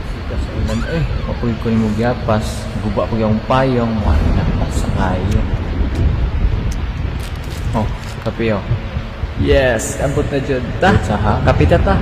S3: Sugas sa ulan eh. Kapoy ko ni mo giyapas. Guba ko yung payong. Wala na sa kayo. Oh, kape oh. Yes, abot na dyan. Ta, kape ta.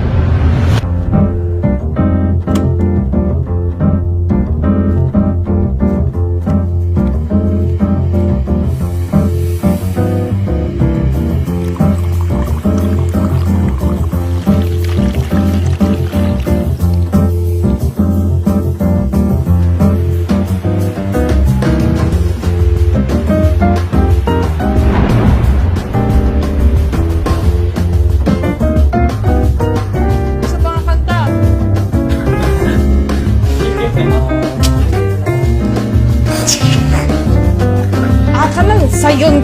S4: Sayang.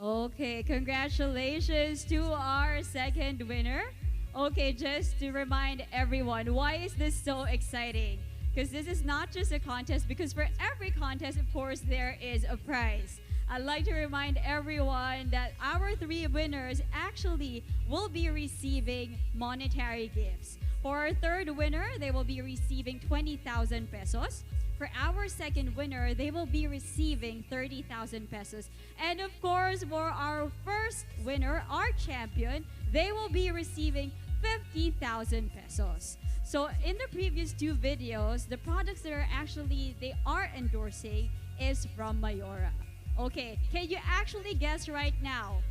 S1: Okay, congratulations to our second winner. Okay, just to remind everyone, why is this so exciting? Because this is not just a contest, because for every contest, of course, there is a prize. I'd like to remind everyone that our three winners actually will be receiving monetary gifts. For our third winner, they will be receiving 20,000 pesos. For our second winner, they will be receiving 30,000 pesos. And of course, for our first winner, our champion, they will be receiving 50,000 pesos. So in the previous two videos, the products that they are endorsing is from Mayora. Okay, can you actually guess right now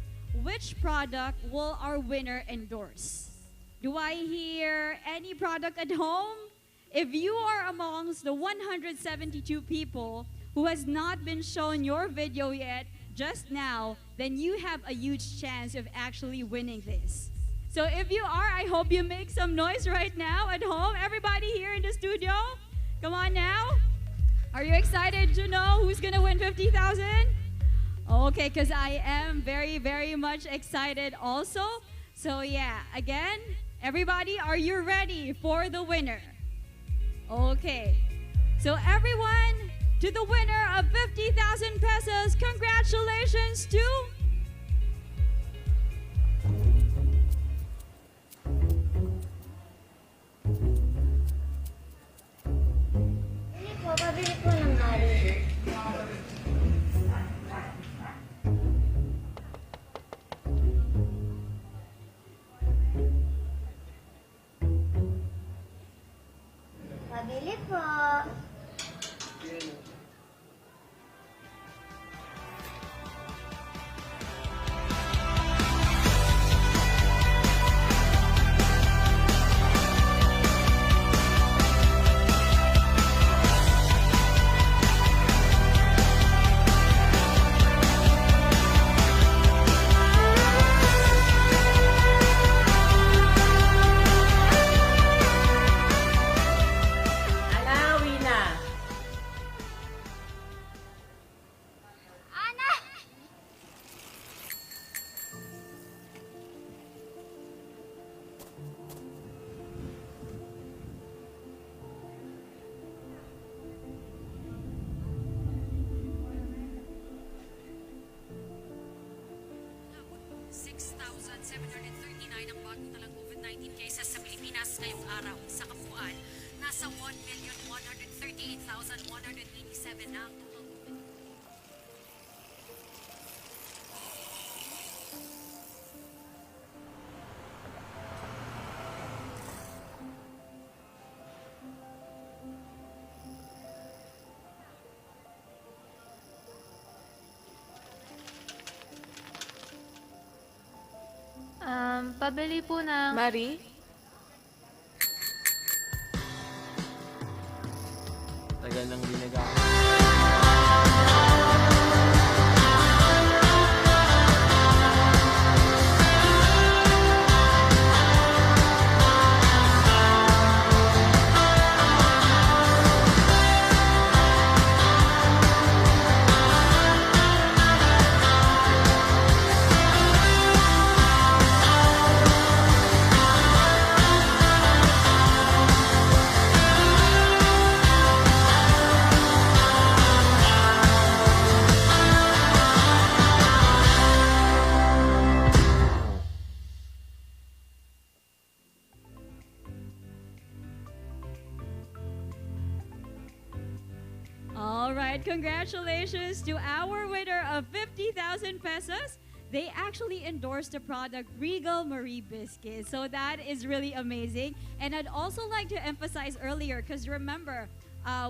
S1: which product will our winner endorse? Do I hear any product at home? If you are amongst the 172 people who has not been shown your video yet just now, then you have a huge chance of actually winning this. So if you are, I hope you make some noise right now at home. Everybody here in the studio, come on now. Are you excited to know who's gonna win 50,000? Okay, because I am very, very much excited also. So yeah, again, everybody, are you ready for the winner? Okay. So everyone, to the winner of 50,000 pesos, congratulations to...
S4: Pabili po ng Mari. Pabili po.
S5: ang bagong talang COVID-19 cases sa Pilipinas ngayong araw. Sa kabuuan, nasa 1,138,187 na ang total COVID.
S23: Pabili po ng...
S12: Mari?
S24: Tagal ng ginagawa.
S1: All right, congratulations to our winner of 50,000 pesos. They actually endorsed the product Regal Marie Biscuit. So that is really amazing. And I'd also like to emphasize earlier, because remember,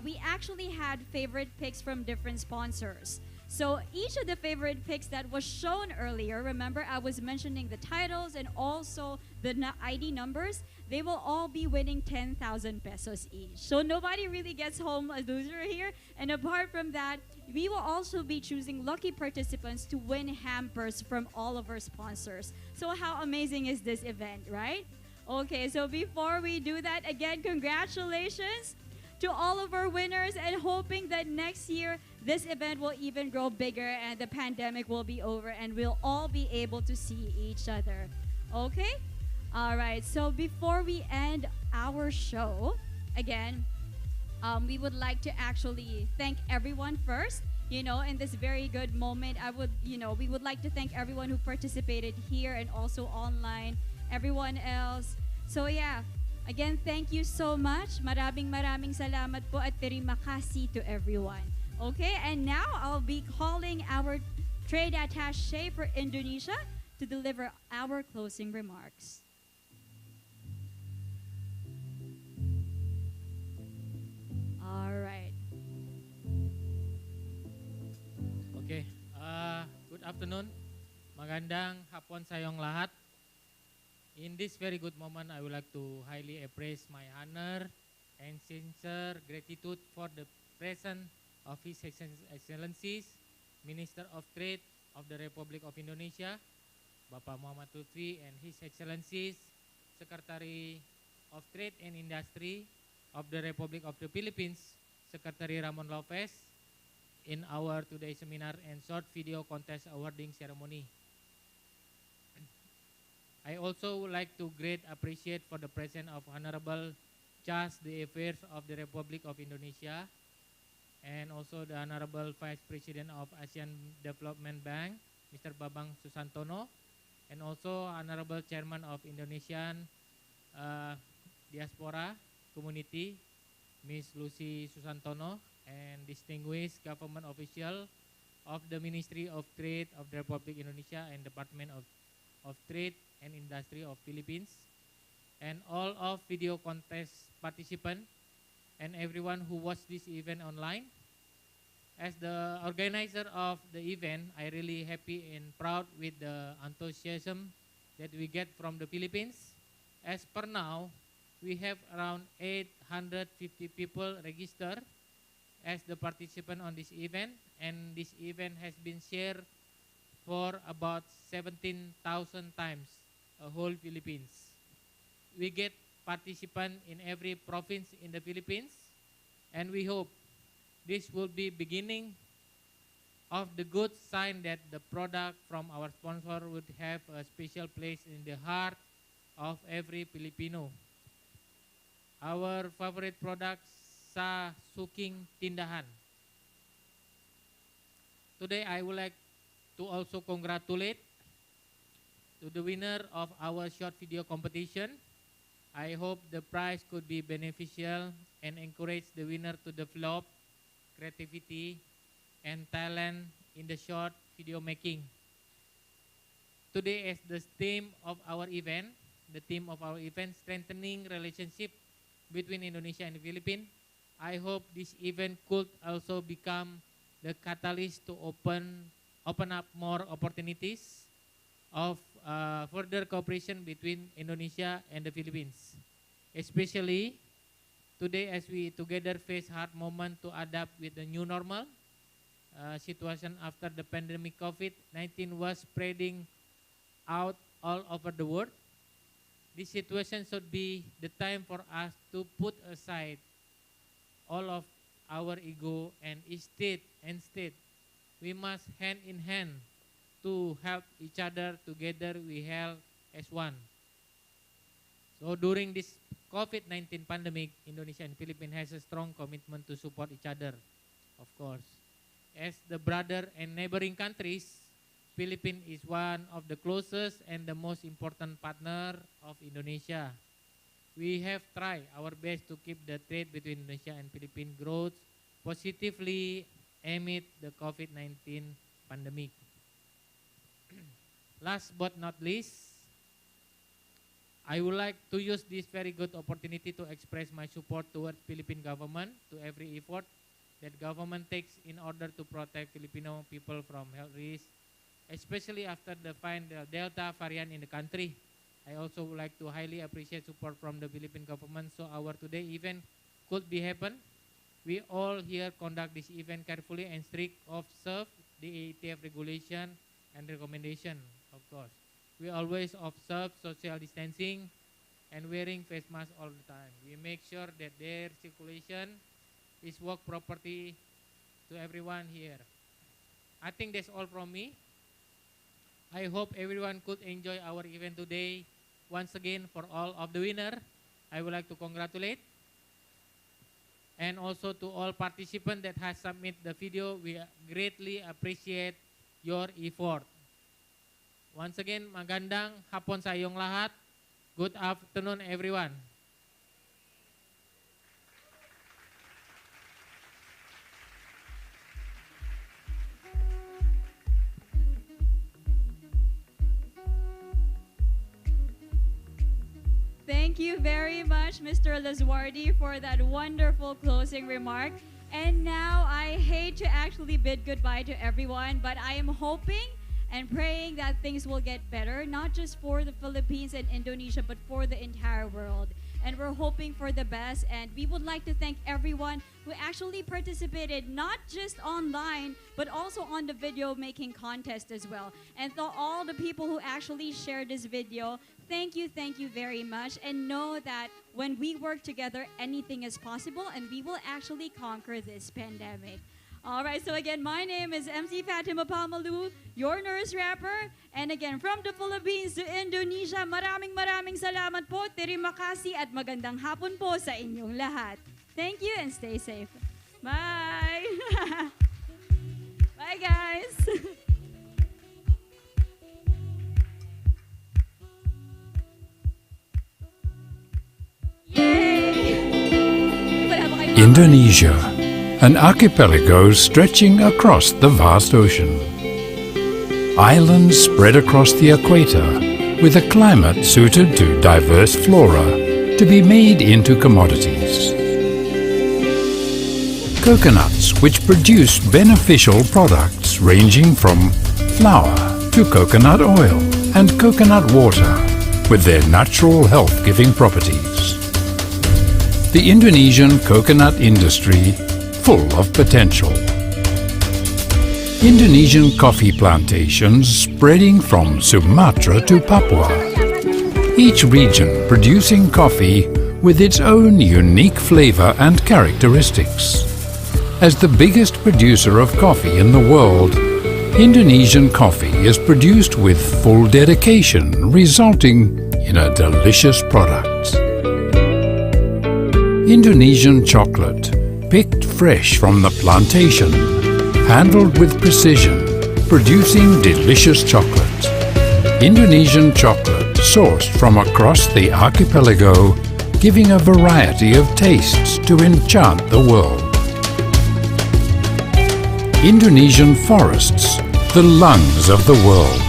S1: we actually had favorite picks from different sponsors. So each of the favorite picks that was shown earlier, remember I was mentioning the titles and also the ID numbers, they will all be winning 10,000 pesos each. So nobody really gets home a loser here. And apart from that, we will also be choosing lucky participants to win hampers from all of our sponsors. So how amazing is this event, right? Okay, so before we do that, again, congratulations to all of our winners, and hoping that next year this event will even grow bigger and the pandemic will be over and we'll all be able to see each other. Okay? All right, so before we end our show, again, we would like to actually thank everyone first. You know, in this very good moment, we would like to thank everyone who participated here and also online, everyone else. So yeah, again, thank you so much. Maraming salamat po at terima kasih to everyone. Okay, and now I'll be calling our trade attaché for Indonesia to deliver our closing remarks. All right.
S14: Okay, good afternoon. Magandang hapon sa iyong lahat. In this very good moment, I would like to highly appraise my honor and sincere gratitude for the presence of His Excellencies, Minister of Trade of the Republic of Indonesia, Bapak Muhammad Lutfi, and His Excellencies, Secretary of Trade and Industry of the Republic of the Philippines, Secretary Ramon Lopez, in our today's seminar and short video contest awarding ceremony. I also would like to great appreciate for the presence of Honorable Charge the Affairs of the Republic of Indonesia, and also the Honorable Vice President of ASEAN Development Bank, Mr. Babang Susantono, and also Honorable Chairman of Indonesian Diaspora Community, Ms. Lucy Susantono, and distinguished government official of the Ministry of Trade of the Republic Indonesia and Department of Trade and Industry of Philippines, and all of video contest participants and everyone who watched this event online. As the organizer of the event, I really happy and proud with the enthusiasm that we get from the Philippines. As per now, we have around 850 people registered as the participant on this event, and this event has been shared for about 17,000 times a whole Philippines. We get participants in every province in the Philippines, and we hope this will be beginning of the good sign that the product from our sponsor would have a special place in the heart of every Filipino. Our favorite product, sa suking tindahan. Today I would like to also congratulate to the winner of our short video competition. I hope the prize could be beneficial and encourage the winner to develop creativity and talent in the short video making. Today, as the theme of our event, strengthening relationship between Indonesia and the Philippines, I hope this event could also become the catalyst to open up more opportunities of further cooperation between Indonesia and the Philippines. Especially today, as we together face hard moment to adapt with the new normal situation after the pandemic COVID-19 was spreading out all over the world. This situation should be the time for us to put aside all of our ego and instead we must hand in hand to help each other. Together we help as one. So during this COVID-19 pandemic, Indonesia and Philippines has a strong commitment to support each other, of course. As the brother and neighboring countries, Philippines is one of the closest and the most important partner of Indonesia. We have tried our best to keep the trade between Indonesia and Philippines growth positively amid the COVID-19 pandemic. Last but not least, I would like to use this very good opportunity to express my support towards Philippine government to every effort that government takes in order to protect Filipino people from health risks, especially after the Delta variant in the country. I also would like to highly appreciate support from the Philippine government so our today event could be happen. We all here conduct this event carefully and strict observe the ATF regulation and recommendation, of course. We always observe social distancing and wearing face masks all the time. We make sure that their circulation is work properly to everyone here. I think that's all from me. I hope everyone could enjoy our event today. Once again, for all of the winner, I would like to congratulate. And also to all participants that has submitted the video, we greatly appreciate your effort. Once again, magandang hapon sa iyong lahat. Good afternoon, everyone.
S1: Thank you very much, Mr. Lazuardi, for that wonderful closing remark. And now I hate to actually bid goodbye to everyone, but I am hoping and praying that things will get better, not just for the Philippines and Indonesia, but for the entire world. and we're hoping for the best. And we would like to thank everyone who actually participated, not just online, but also on the video making contest as well. And to all the people who actually shared this video, thank you very much. And know that when we work together, anything is possible, and we will actually conquer this pandemic. All right, so again, my name is MC Fatima Pamalu, your nurse rapper. And again, from the Philippines to Indonesia, maraming salamat po, terima kasih, at magandang hapon po sa inyong lahat. Thank you and stay safe. Bye! Bye, guys!
S2: Indonesia, an archipelago stretching across the vast ocean. Islands spread across the equator with a climate suited to diverse flora to be made into commodities. Coconuts which produce beneficial products ranging from flour to coconut oil and coconut water with their natural health-giving properties. The Indonesian coconut industry full of potential. Indonesian coffee plantations spreading from Sumatra to Papua. Each region producing coffee with its own unique flavor and characteristics. As the biggest producer of coffee in the world, Indonesian coffee is produced with full dedication, resulting in a delicious product. Indonesian chocolate, picked fresh from the plantation, handled with precision, producing delicious chocolate. Indonesian chocolate sourced from across the archipelago, giving a variety of tastes to enchant the world. Indonesian forests, the lungs of the world,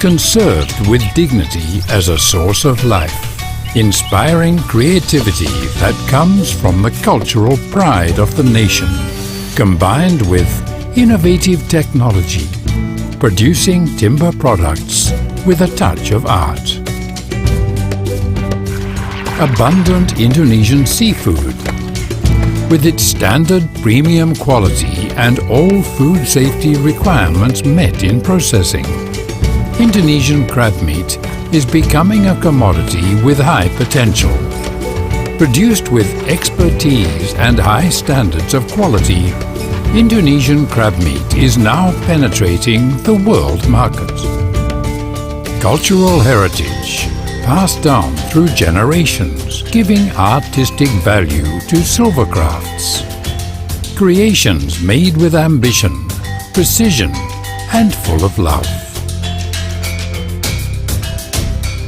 S2: conserved with dignity as a source of life. Inspiring creativity that comes from the cultural pride of the nation, combined with innovative technology, producing timber products with a touch of art. Abundant Indonesian seafood, with its standard premium quality and all food safety requirements met in processing. Indonesian crab meat is becoming a commodity with high potential. Produced with expertise and high standards of quality, Indonesian crab meat is now penetrating the world market. Cultural heritage passed down through generations, giving artistic value to silver crafts. Creations made with ambition, precision, and full of love.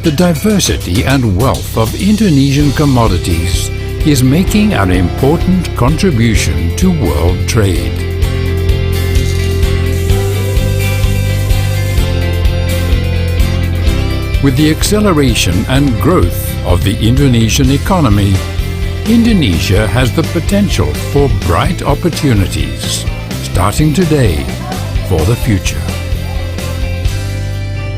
S2: The diversity and wealth of Indonesian commodities is making an important contribution to world trade. With the acceleration and growth of the Indonesian economy, Indonesia has the potential for bright opportunities, starting today for the future.